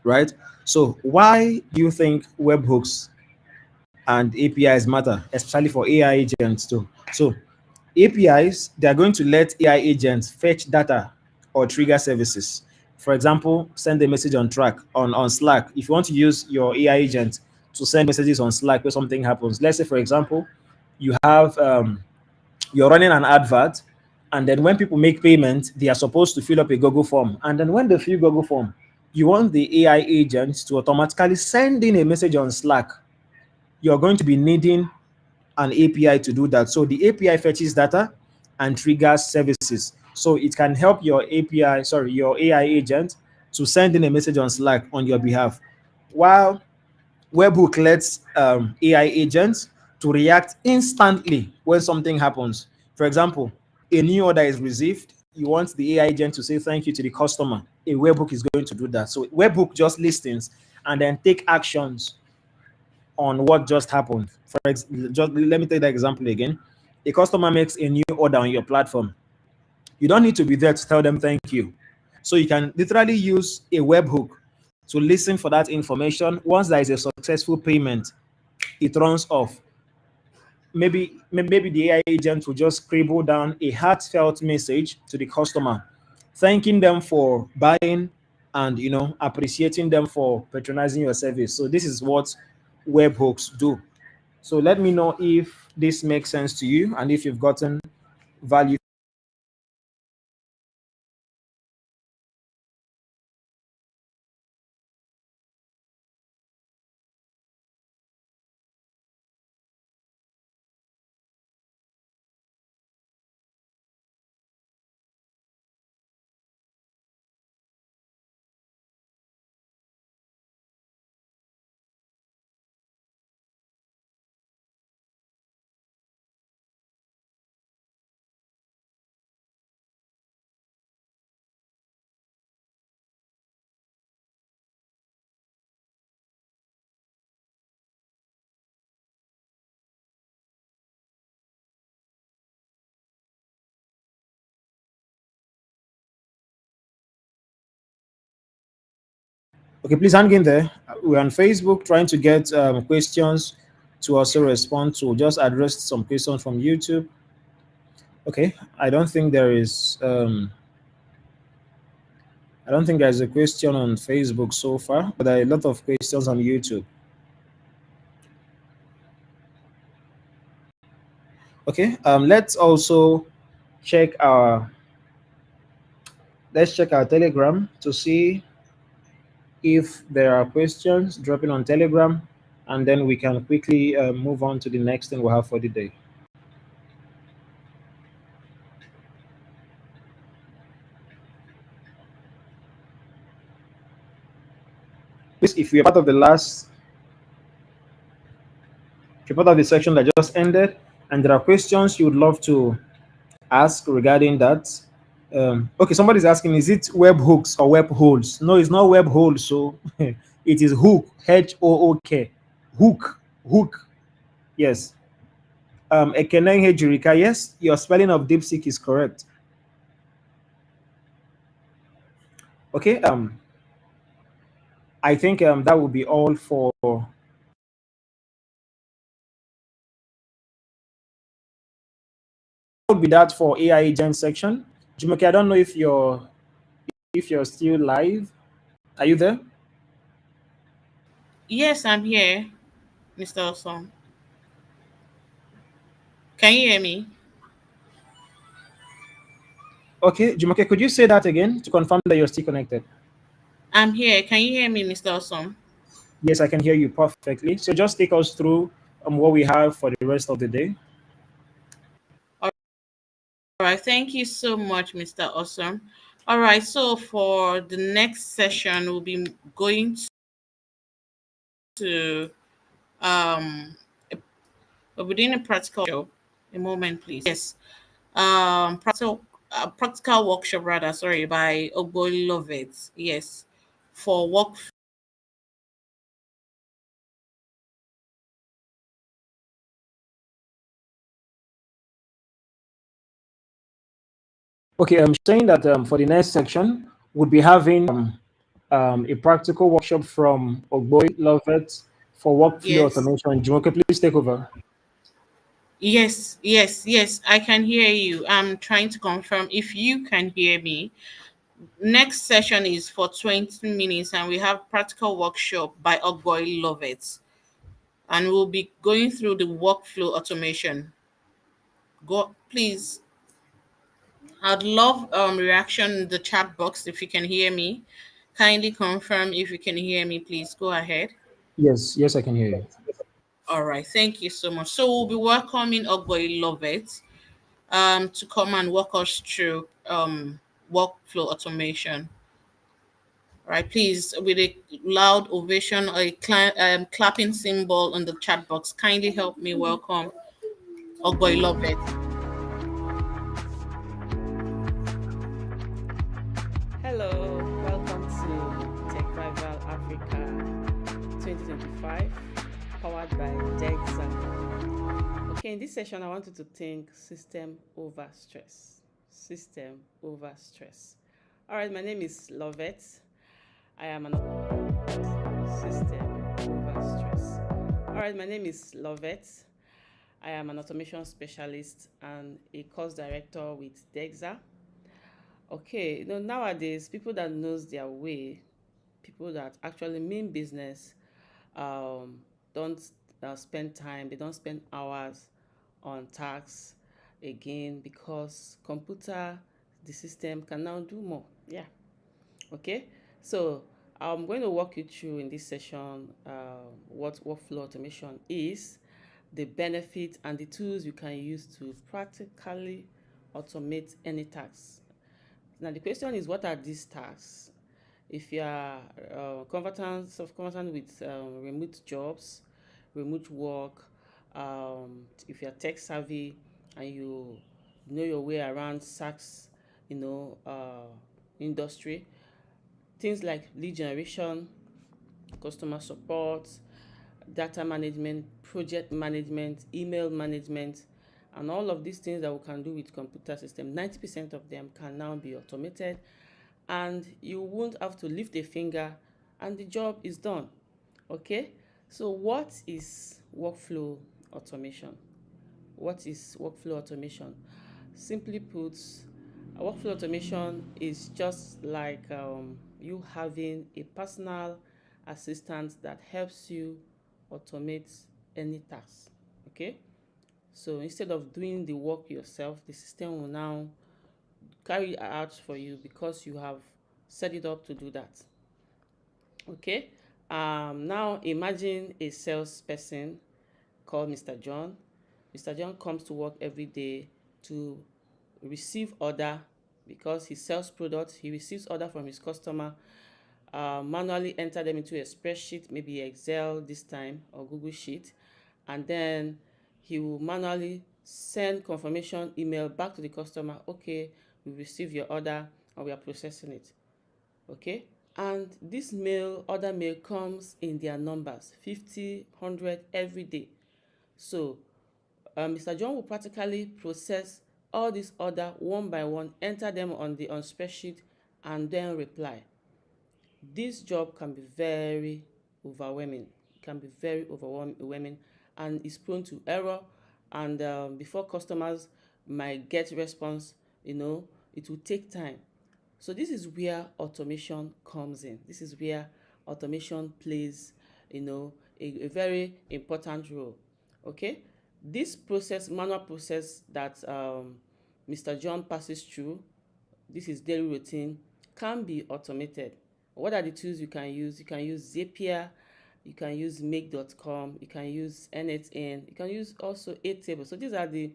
right? So why do you think webhooks and APIs matter, especially for AI agents too? So APIs, they are going to let AI agents fetch data or trigger services. For example, send a message on track on Slack. If you want to use your AI agent to send messages on Slack where something happens, let's say for example, you have you're running an advert, and then when people make payment, they are supposed to fill up a Google form. And then when they fill Google form, you want the AI agent to automatically send in a message on Slack. You're going to be needing an API to do that. So the API fetches data and triggers services. So it can help your API, sorry, your AI agent to send in a message on Slack on your behalf. While webhook lets AI agents to react instantly when something happens. For example, a new order is received. You want the AI agent to say thank you to the customer. A webhook is going to do that. So webhook just listens and then take actions on what just happened. Just let me take that example again. A customer makes a new order on your platform. You don't need to be there to tell them thank you. So you can literally use a webhook to listen for that information. Once there is a successful payment, it runs off. Maybe the AI agent will just scribble down a heartfelt message to the customer, thanking them for buying and appreciating them for patronizing your service. So this is what webhooks do. So let me know if this makes sense to you and if you've gotten value. Okay, please hang in there. We're on Facebook trying to get questions to also respond to. Just address some questions from YouTube. Okay, I don't think there is. I don't think there's a question on Facebook so far, but there are a lot of questions on YouTube. Okay, check our let's check our Telegram to see if there are questions dropping on Telegram, and then we can quickly move on to the next thing we have for the day. Please, if you're part of the last, if you're part of the section that just ended, and there are questions you would love to ask regarding that. Okay, somebody's asking, is it web hooks or web holes? No, it's not web holes. So it is hook, HOOK, hook, hook. Yes. Ekeneng Hejurika, yes, your spelling of DeepSeek is correct. Okay. I think that will be all for. Would be that for AI agent section. Jumoke, I don't know if you're still live. Are you there? Yes, I'm here, Mr. Awesome. Can you hear me? Okay, Jumoke, could you say that again to confirm that you're still connected? I'm here. Can you hear me, Mr. Awesome? Yes, I can hear you perfectly. So just take us through what we have for the rest of the day. All right. Thank you so much, Mr. Awesome. All right. So for the next session, we'll be going to we'll be doing a practical show. A moment, please. Yes. Practical workshop rather. Sorry, by Ogboli Lovett. Yes, for work. Okay, I'm saying that for the next section, we'll be having a practical workshop from Ogboy Lovett for workflow Yes. automation. Jumoke, please take over. Yes, yes, yes, I can hear you. I'm trying to confirm if you can hear me. Next session is for 20 minutes and we have practical workshop by Ogboy Lovett. And we'll be going through the workflow automation. Go please. I'd love reaction in the chat box if you can hear me. Kindly confirm if you can hear me, please. Go ahead. Yes, yes, I can hear you. All right, thank you so much. So we'll be welcoming Ogboy Lovett to come and walk us through workflow automation. All right, please, with a loud ovation or a clapping symbol on the chat box, kindly help me welcome Ogboy Lovett. Hello, welcome to Techvival Africa 2025, powered by DEXA. Okay, in this session, I wanted to think system over stress. System over stress. All right, my name is Lovett. I am an system over stress. All right, my name is Lovett. I am an automation specialist and a course director with DEXA. Okay, nowadays people that knows their way, people that actually mean business, don't spend time. They don't spend hours on tasks again because computer, the system can now do more. Yeah. Okay. So I'm going to walk you through in this session what workflow automation is, the benefit and the tools you can use to practically automate any tasks. Now the question is, what are these tasks? If you are conversant with remote jobs, remote work, if you are tech savvy and you know your way around SaaS, industry, things like lead generation, customer support, data management, project management, email management, and all of these things that we can do with computer system, 90% of them can now be automated and you won't have to lift a finger and the job is done. Okay, so what is workflow automation? What is workflow automation? Simply put, workflow automation is just like you having a personal assistant that helps you automate any task. Okay, so instead of doing the work yourself, the system will now carry it out for you because you have set it up to do that. Okay, now imagine a salesperson called Mr. John. Mr. John comes to work every day to receive order because he sells products. He receives order from his customer, manually enter them into a spreadsheet, maybe Excel this time or Google Sheet, and then he will manually send confirmation email back to the customer. Okay, we received your order and we are processing it. Okay, and this order mail comes in their numbers 50, 100 every day. So Mr. John will practically process all this order one by one, enter them on the spreadsheet, and then reply. This job can be very overwhelming. It can be very overwhelming and is prone to error. And before customers might get response, it will take time. So this is where automation comes in. This is where automation plays, a very important role. Okay, this process, manual process that Mr. John passes through, this is daily routine, can be automated. What are the tools you can use? You can use Zapier, you can use make.com, you can use NetN, you can use also Airtable. So these are the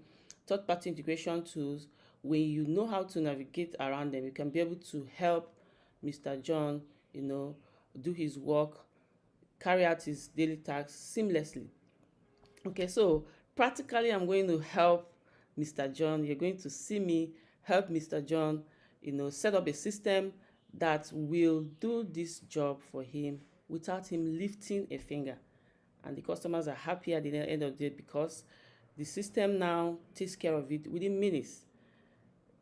third-party integration tools. When you know how to navigate around them, you can be able to help Mr. John, do his work, carry out his daily tasks seamlessly. Okay, so practically I'm going to help Mr. John. You're going to see me help Mr. John, set up a system that will do this job for him without him lifting a finger. And the customers are happy at the end of the day because the system now takes care of it within minutes.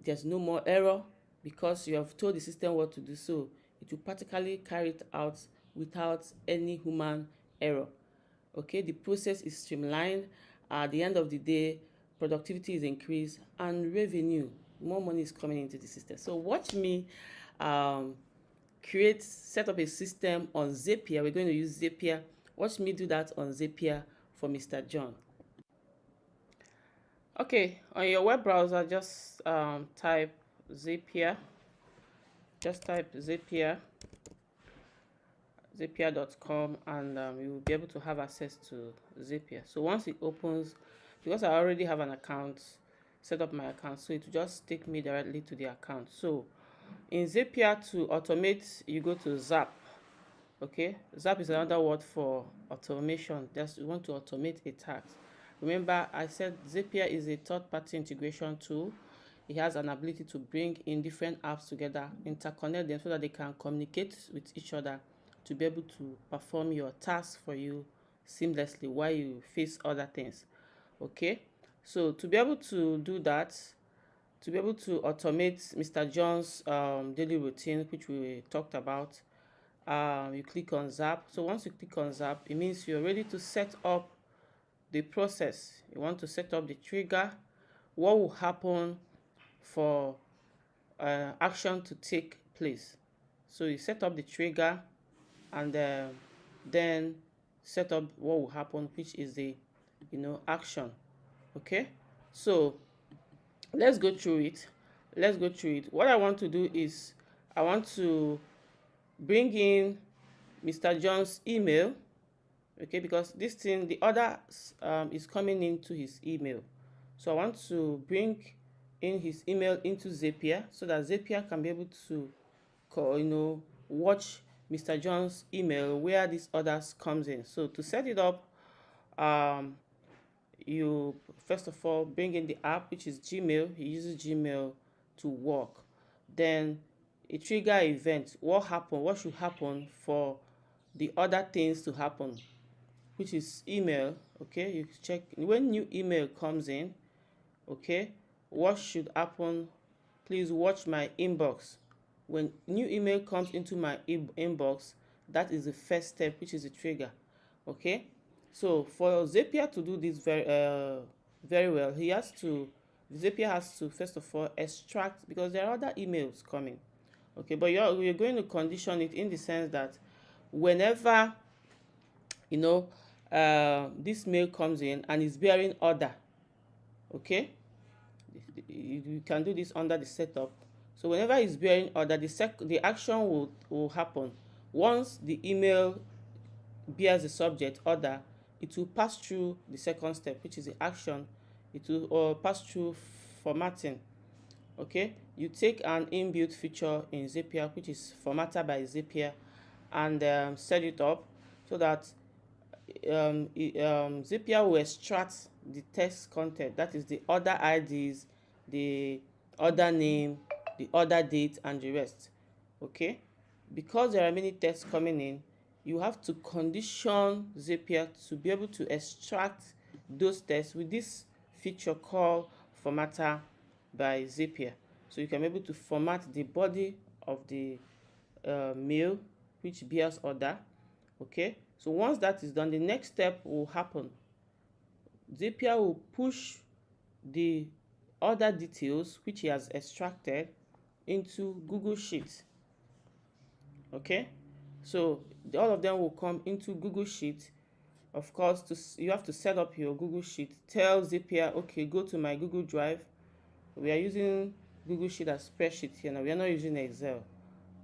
There's no more error because you have told the system what to do. So it will practically carry it out without any human error. Okay, the process is streamlined. At the end of the day, productivity is increased and revenue, more money is coming into the system. So watch me um, set up a system on Zapier. We're going to use Zapier. Watch me do that on Zapier for Mr. John. Okay, on your web browser, just type Zapier. Just type Zapier, zapier.com, and you will be able to have access to Zapier. So once it opens, because I already have an account, set up my account, so it will just take me directly to the account. So in Zapier, to automate, you go to Zap. Okay, Zap is another word for automation. Just you want to automate a task. Remember, I said Zapier is a third-party integration tool. It has an ability to bring in different apps together, interconnect them so that they can communicate with each other to be able to perform your tasks for you seamlessly while you face other things. Okay, so to be able to do that, to be able to automate Mr. John's daily routine, which we talked about, you click on Zap. So once you click on Zap, it means you're ready to set up the process. You want to set up the trigger, what will happen for action to take place. So you set up the trigger, and then set up what will happen, which is the action. Okay, so let's go through it. What I want to do is I want to bring in Mr. John's email. Okay, because this thing, the order is coming into his email. So I want to bring in his email into Zapier so that Zapier can be able to watch Mr. John's email where these orders comes in. So to set it up, you first of all bring in the app, which is Gmail. He uses Gmail to work. Then a trigger event. What should happen for the other things to happen, which is email. Okay, you check when new email comes in. Okay, what should happen? Please watch my inbox. When new email comes into my inbox, that is the first step, which is the trigger. Okay, so for Zapier to do this very well, Zapier has to first of all extract, because there are other emails coming. Okay, but you're going to condition it in the sense that whenever this mail comes in and is bearing order, okay, you can do this under the setup. So whenever it's bearing order, the action will happen. Once the email bears the subject order, it will pass through the second step, which is the action. It will pass through formatting. Okay, you take an inbuilt feature in Zapier, which is formatter by Zapier, and set it up so that Zapier will extract the text content, that is the order IDs, the order name, the order date, and the rest. Okay, because there are many texts coming in, you have to condition Zapier to be able to extract those texts with this feature called formatter by Zapier. So you can be able to format the body of the mail which bears order. Okay, so once that is done, the next step will happen. Zapier will push the order details which he has extracted into Google Sheets. Okay, so all of them will come into Google Sheet. Of course, you have to set up your Google Sheet. Tell Zapier, okay, go to my Google Drive. We are using Google Sheet as spreadsheet here now. We are not using Excel.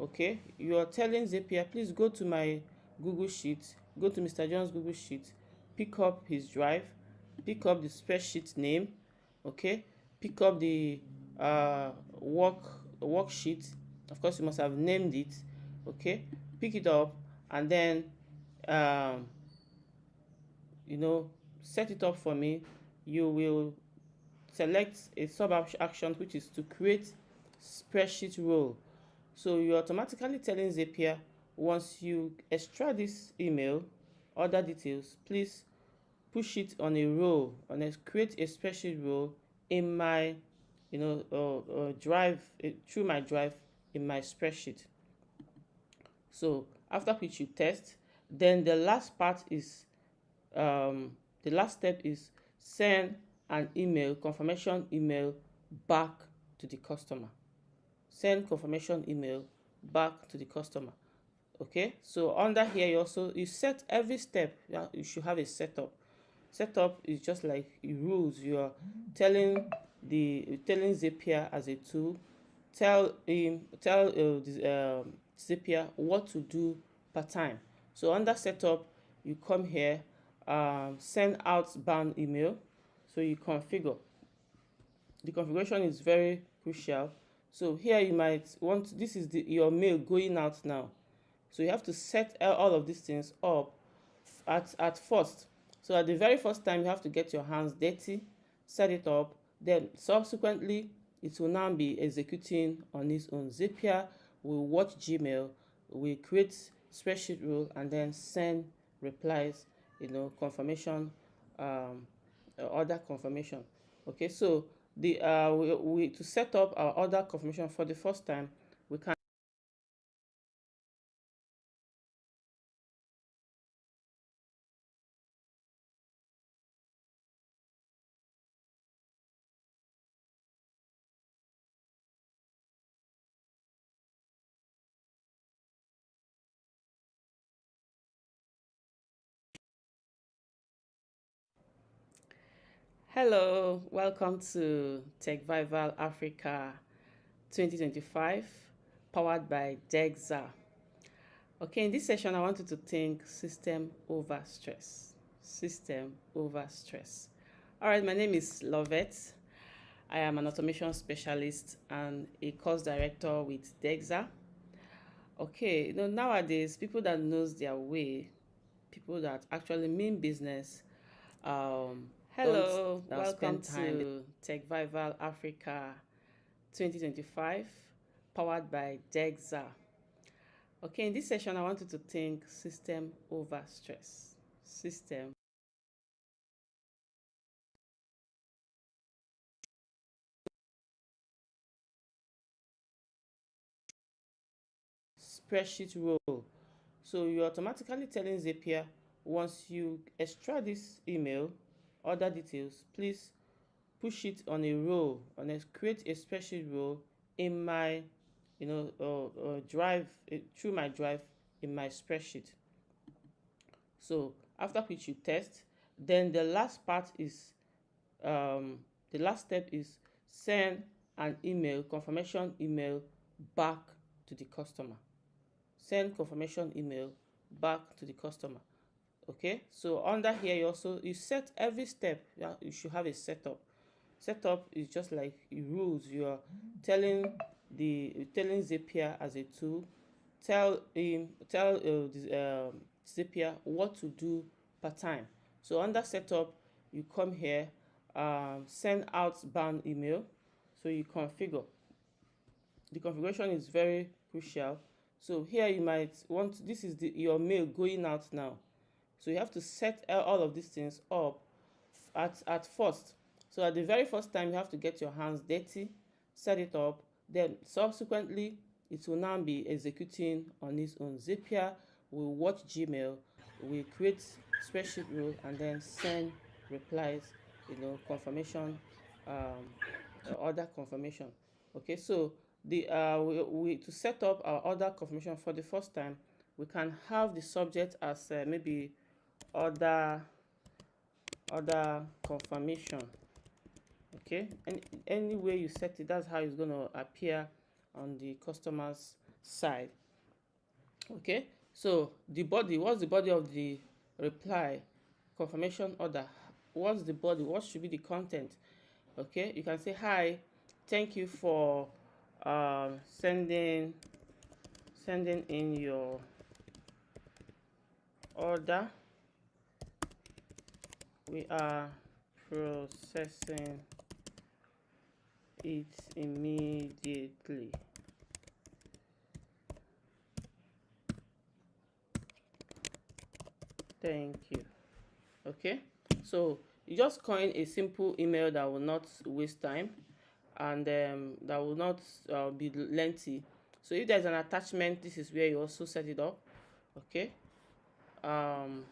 Okay, you are telling Zapier, please go to my Google Sheet, go to Mr. John's Google Sheet, pick up his drive, pick up the spreadsheet name. Okay, pick up the worksheet. Of course, you must have named it. Okay, pick it up, and then set it up for me. You will select a sub action, which is to create spreadsheet role. So you're automatically telling Zapier, once you extract this email order details, please push it on a row, create a spreadsheet role in my drive, through my drive in my spreadsheet. So after which you test, then the last part is the last step is send an email, confirmation email back to the customer. Send confirmation email back to the customer. Okay, so under here you set every step. Yeah, you should have a setup. Setup is just like rules. You are telling Zapier as a tool. Tell Zapier what to do per time. So under setup, you come here, send outbound email. So you configure. The configuration is very crucial. So here you might want, this is your mail going out now. So you have to set all of these things up at first. So at the very first time, you have to get your hands dirty, set it up. Then subsequently, it will now be executing on its own. Zapier will watch Gmail, will create spreadsheet rule, and then send replies, confirmation, order confirmation. Okay, so to set up our order confirmation for the first time, we can Hello, welcome to Techvival Africa 2025, powered by DEXA. Okay, in this session, I wanted to think system over stress. System over stress. All right, my name is Lovette. I am an automation specialist and a course director with DEXA. Okay, nowadays, people that knows their way, people that actually mean business, hello, welcome to Techvival Africa 2025, powered by DEXA. Okay, in this session, I wanted to think system over stress. System. Spreadsheet rule. So you're automatically telling Zapier, once you extract this email, order details, please push it on a row, create a spreadsheet row in my, drive, through my drive in my spreadsheet. So after which you test, then the last step is send an email, confirmation email back to the customer. Send confirmation email back to the customer. Okay, so under here you set every step. Yeah, you should have a setup. Setup is just like rules. You are telling Zapier as a tool. Tell Zapier what to do per time. So under setup, you come here, send outbound email. So you configure. The configuration is very crucial. So here you might want, this is your mail going out now. So you have to set all of these things up at first. So at the very first time, you have to get your hands dirty, set it up. Then subsequently, it will now be executing on its own. Zapier will watch Gmail, will create spreadsheet rule, and then send replies, confirmation, order confirmation. Okay, so to set up our order confirmation for the first time, we can have the subject as maybe order confirmation. Okay, and any way you set it, that's how it's going to appear on the customer's side. Okay, so what's the body of the reply confirmation order? What's the body? What should be the content? Okay, you can say, hi, thank you for sending in your order. We are processing it immediately. Thank you. Okay, so you just coin a simple email that will not waste time and that will not be lengthy. So if there's an attachment, this is where you also set it up. Okay. Um,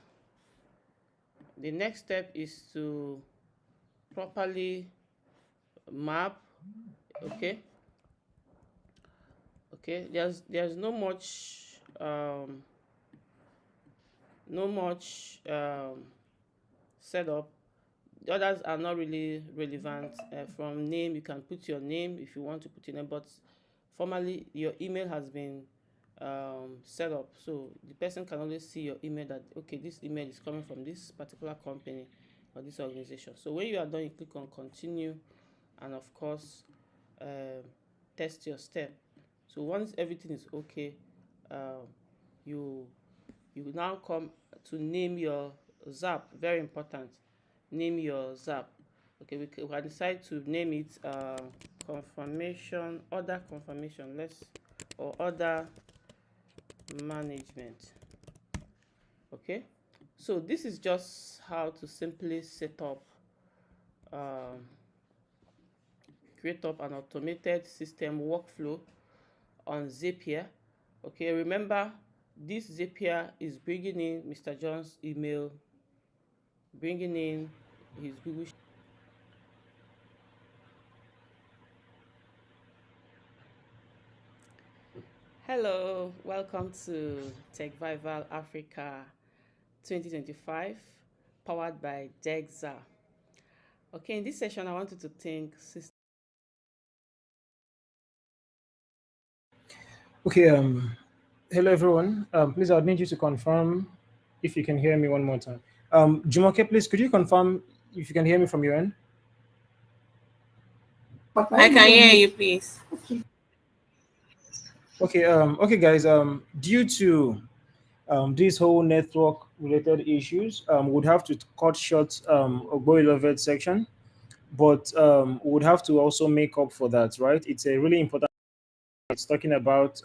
the next step is to properly map. Okay. Okay. There's no much setup. The others are not really relevant. From name, you can put your name if you want to put your name, but formally your email has been set up, so the person can always see your email, that okay, this email is coming from this particular company or this organization. So when you are done, you click on continue, and of course test your step. So once everything is okay, you you now come to name your zap. Very important, name your zap. Okay, we can decide to name it confirmation, order confirmation, let's, or order management. Okay, so this is just how to simply set up um, create up an automated system workflow on Zapier. Okay, remember, this Zapier is bringing in Mr. John's email, bringing in his Google. Hello, welcome to Techvival Africa 2025, powered by DEXA. Okay, in this session, I wanted to thank Sister. Okay. Hello everyone. Please, I would need you to confirm if you can hear me one more time. Jumoke, please, could you confirm if you can hear me from your end? I can hear you, please. Okay. Okay, guys. Due to these whole network related issues, would have to cut short Ogboy Lovett section, but would have to also make up for that, right? It's a really important. It's talking about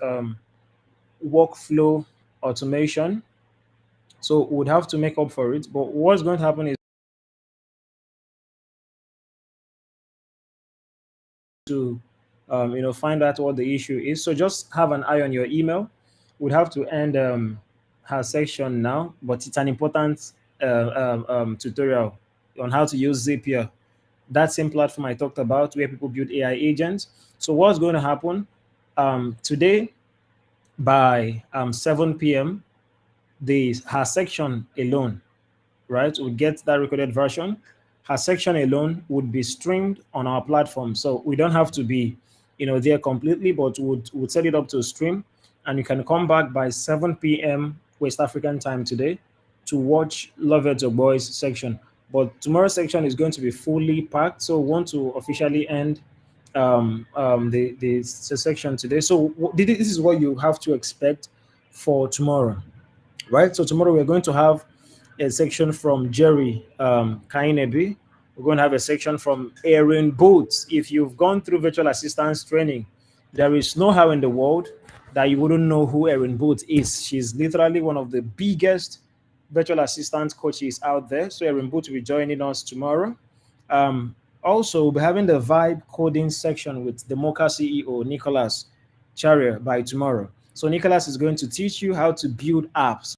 workflow automation, so would have to make up for it. But what's going to happen is to find out what the issue is. So just have an eye on your email. Would have to end her section now, but it's an important tutorial on how to use Zapier, that same platform I talked about where people build AI agents. So what's going to happen today by 7 p.m. the her section alone, right, would get that recorded version. Her section alone would be streamed on our platform. So we don't have to be, there completely, but would set it up to stream. And you can come back by 7 p.m. West African time today to watch Love It or Boys section. But tomorrow's section is going to be fully packed. So we want to officially end the section today. So this is what you have to expect for tomorrow, right? So tomorrow we're going to have a section from Jerry Kainebi. We're going to have a section from Erin Boots. If you've gone through virtual assistance training, there is no how in the world that you wouldn't know who Erin Boots is. She's literally one of the biggest virtual assistant coaches out there. So Erin Boots will be joining us tomorrow. Also, we'll be having the vibe coding section with the Mocha CEO, Nicholas Charrier, by tomorrow. So Nicholas is going to teach you how to build apps,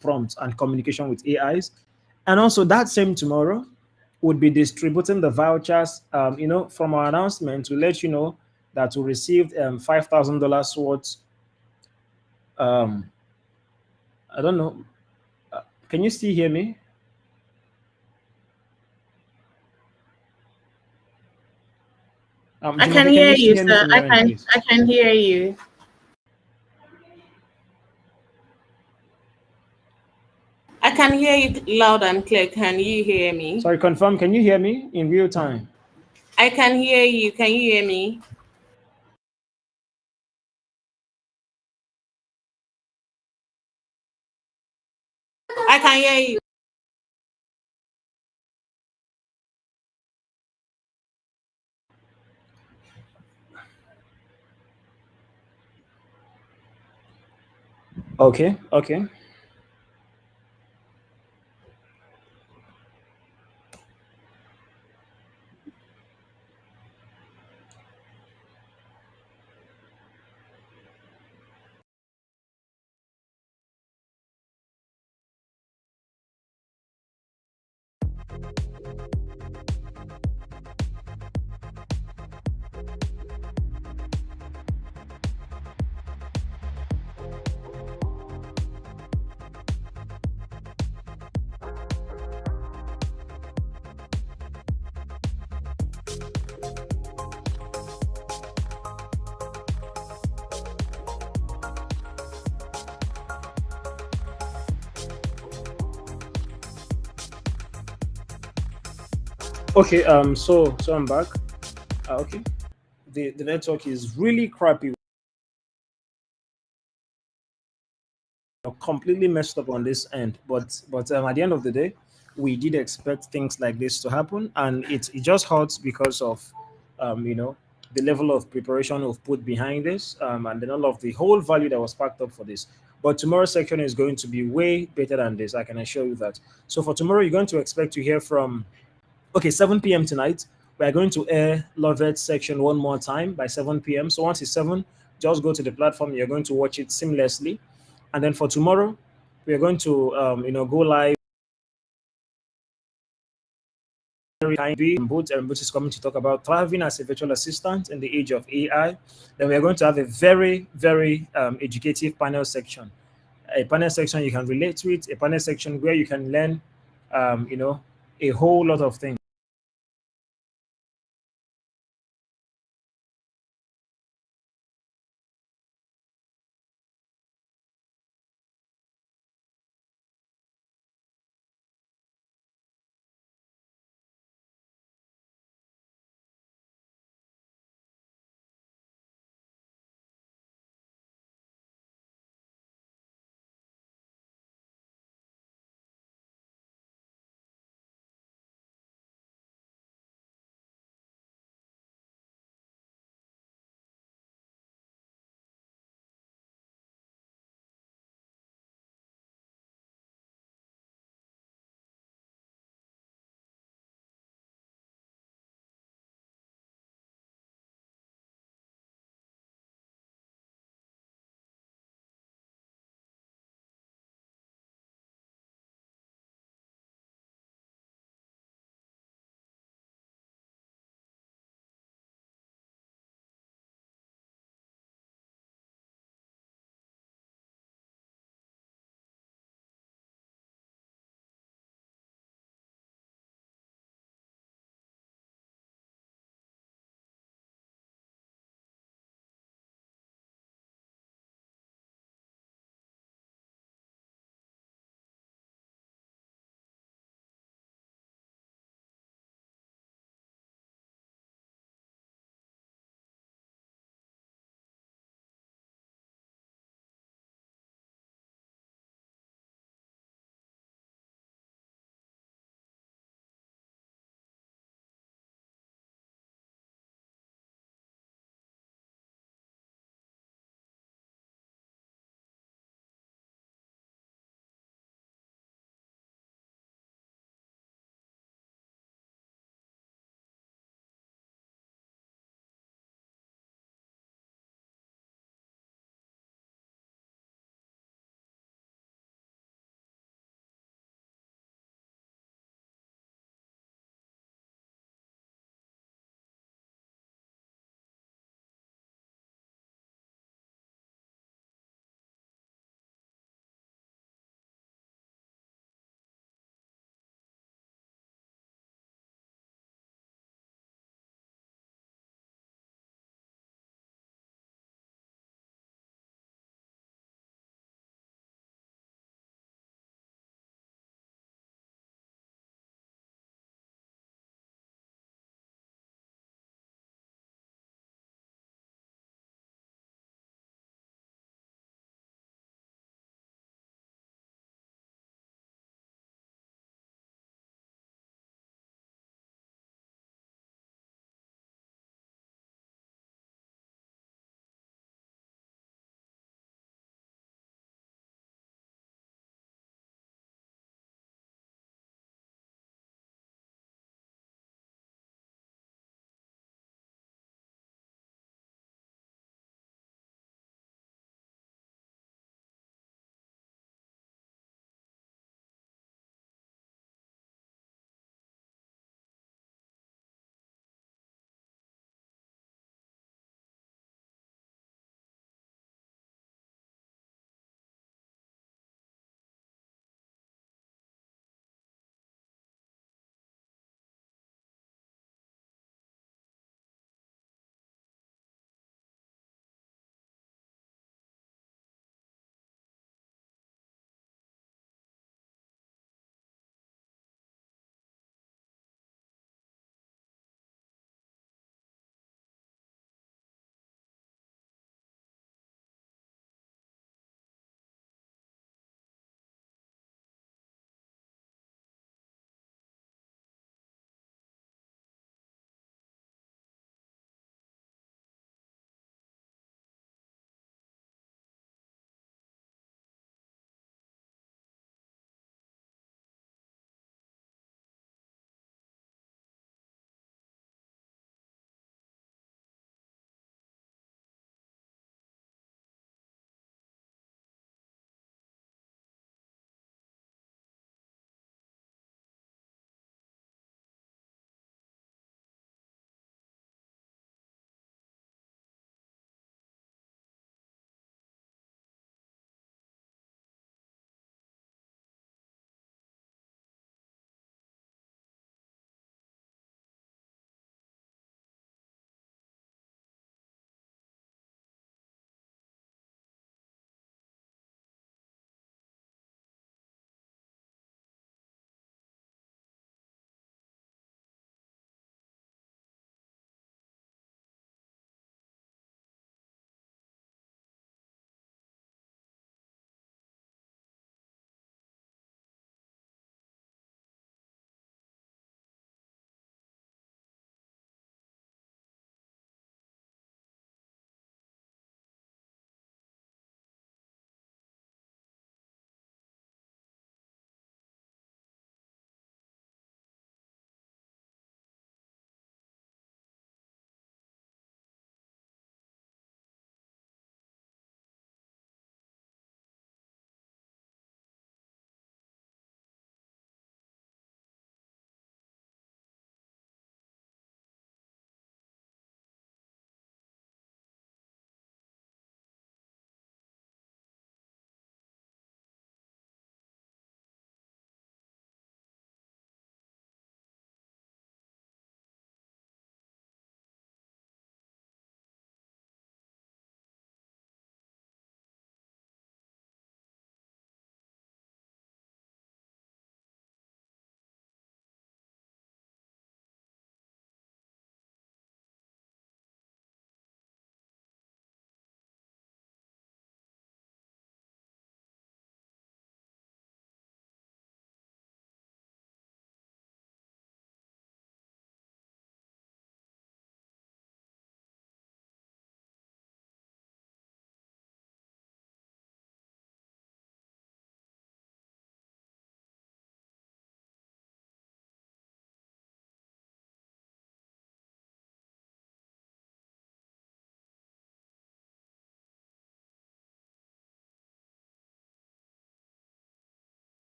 prompts, and communication with AIs. And also that same tomorrow would be distributing the vouchers, from our announcement to let you know that we received $5,000 worth. Um, I don't know. Can you still hear me? I can Jumoke, can hear you still you, hear me sir. from your end, please? I can hear you. I can hear you loud and clear. Can you hear me? Sorry, confirm. Can you hear me in real time? I can hear you. Can you hear me? I can hear you. Okay, okay. Okay, so I'm back. Okay, the network is really crappy, completely messed up on this end. But at the end of the day, we did expect things like this to happen, and it just hurts because of you know the level of preparation we've put behind this, and then all of the whole value that was packed up for this. But tomorrow's section is going to be way better than this. I can assure you that. So for tomorrow, you're going to expect to hear from, okay, 7 p.m. tonight. We are going to air Lovet's section one more time by 7 p.m. So once it's 7, just go to the platform. You're going to watch it seamlessly. And then for tomorrow, we are going to go live. Both is coming to talk about thriving as a virtual assistant in the age of AI. Then we are going to have a very, very educative panel section. A panel section you can relate to it. A panel section where you can learn, um, you know, a whole lot of things.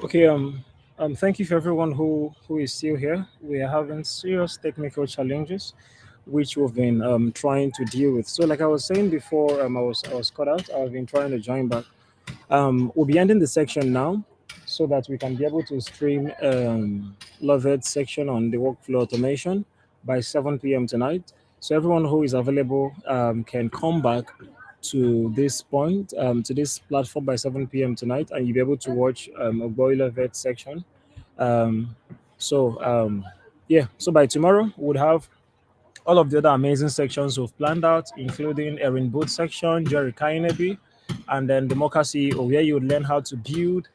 Okay, thank you for everyone who is still here. We are having serious technical challenges, which we've been trying to deal with. So, like I was saying before, I was cut out. I've been trying to join back. We'll be ending the section now, so that we can be able to stream Lovet's section on the workflow automation by 7 p.m. tonight. So everyone who is available can come back to this point, to this platform by 7 p.m. tonight, and you'll be able to watch a boiler vet section. Um, so, yeah, so by tomorrow, we'll have all of the other amazing sections we've planned out, including Erin Booth section, Jerry Kaineby, and then the Mocha CEO, where you would learn how to build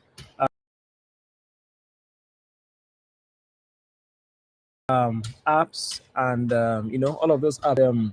apps and all of those apps.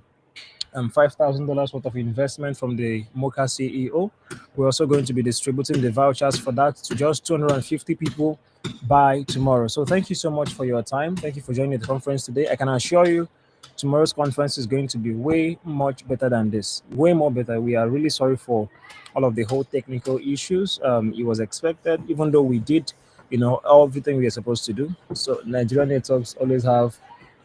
$5,000 worth of investment from the Mocha CEO. We're also going to be distributing the vouchers for that to just 250 people by tomorrow. So thank you so much for your time. Thank you for joining the conference today. I can assure you tomorrow's conference is going to be way much better than this. Way more better. We are really sorry for all of the whole technical issues. It was expected, even though we did, everything we are supposed to do. So Nigerian networks always have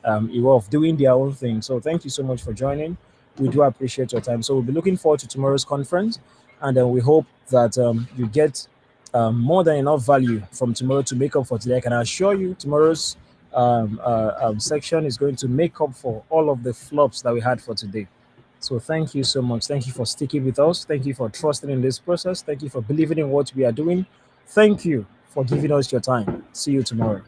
a way of doing their own thing. So thank you so much for joining. We do appreciate your time. So we'll be looking forward to tomorrow's conference, and then we hope that you get more than enough value from tomorrow to make up for today. I can assure you, tomorrow's section is going to make up for all of the flops that we had for today. So thank you so much. Thank you for sticking with us. Thank you for trusting in this process. Thank you for believing in what we are doing. Thank you for giving us your time. See you tomorrow.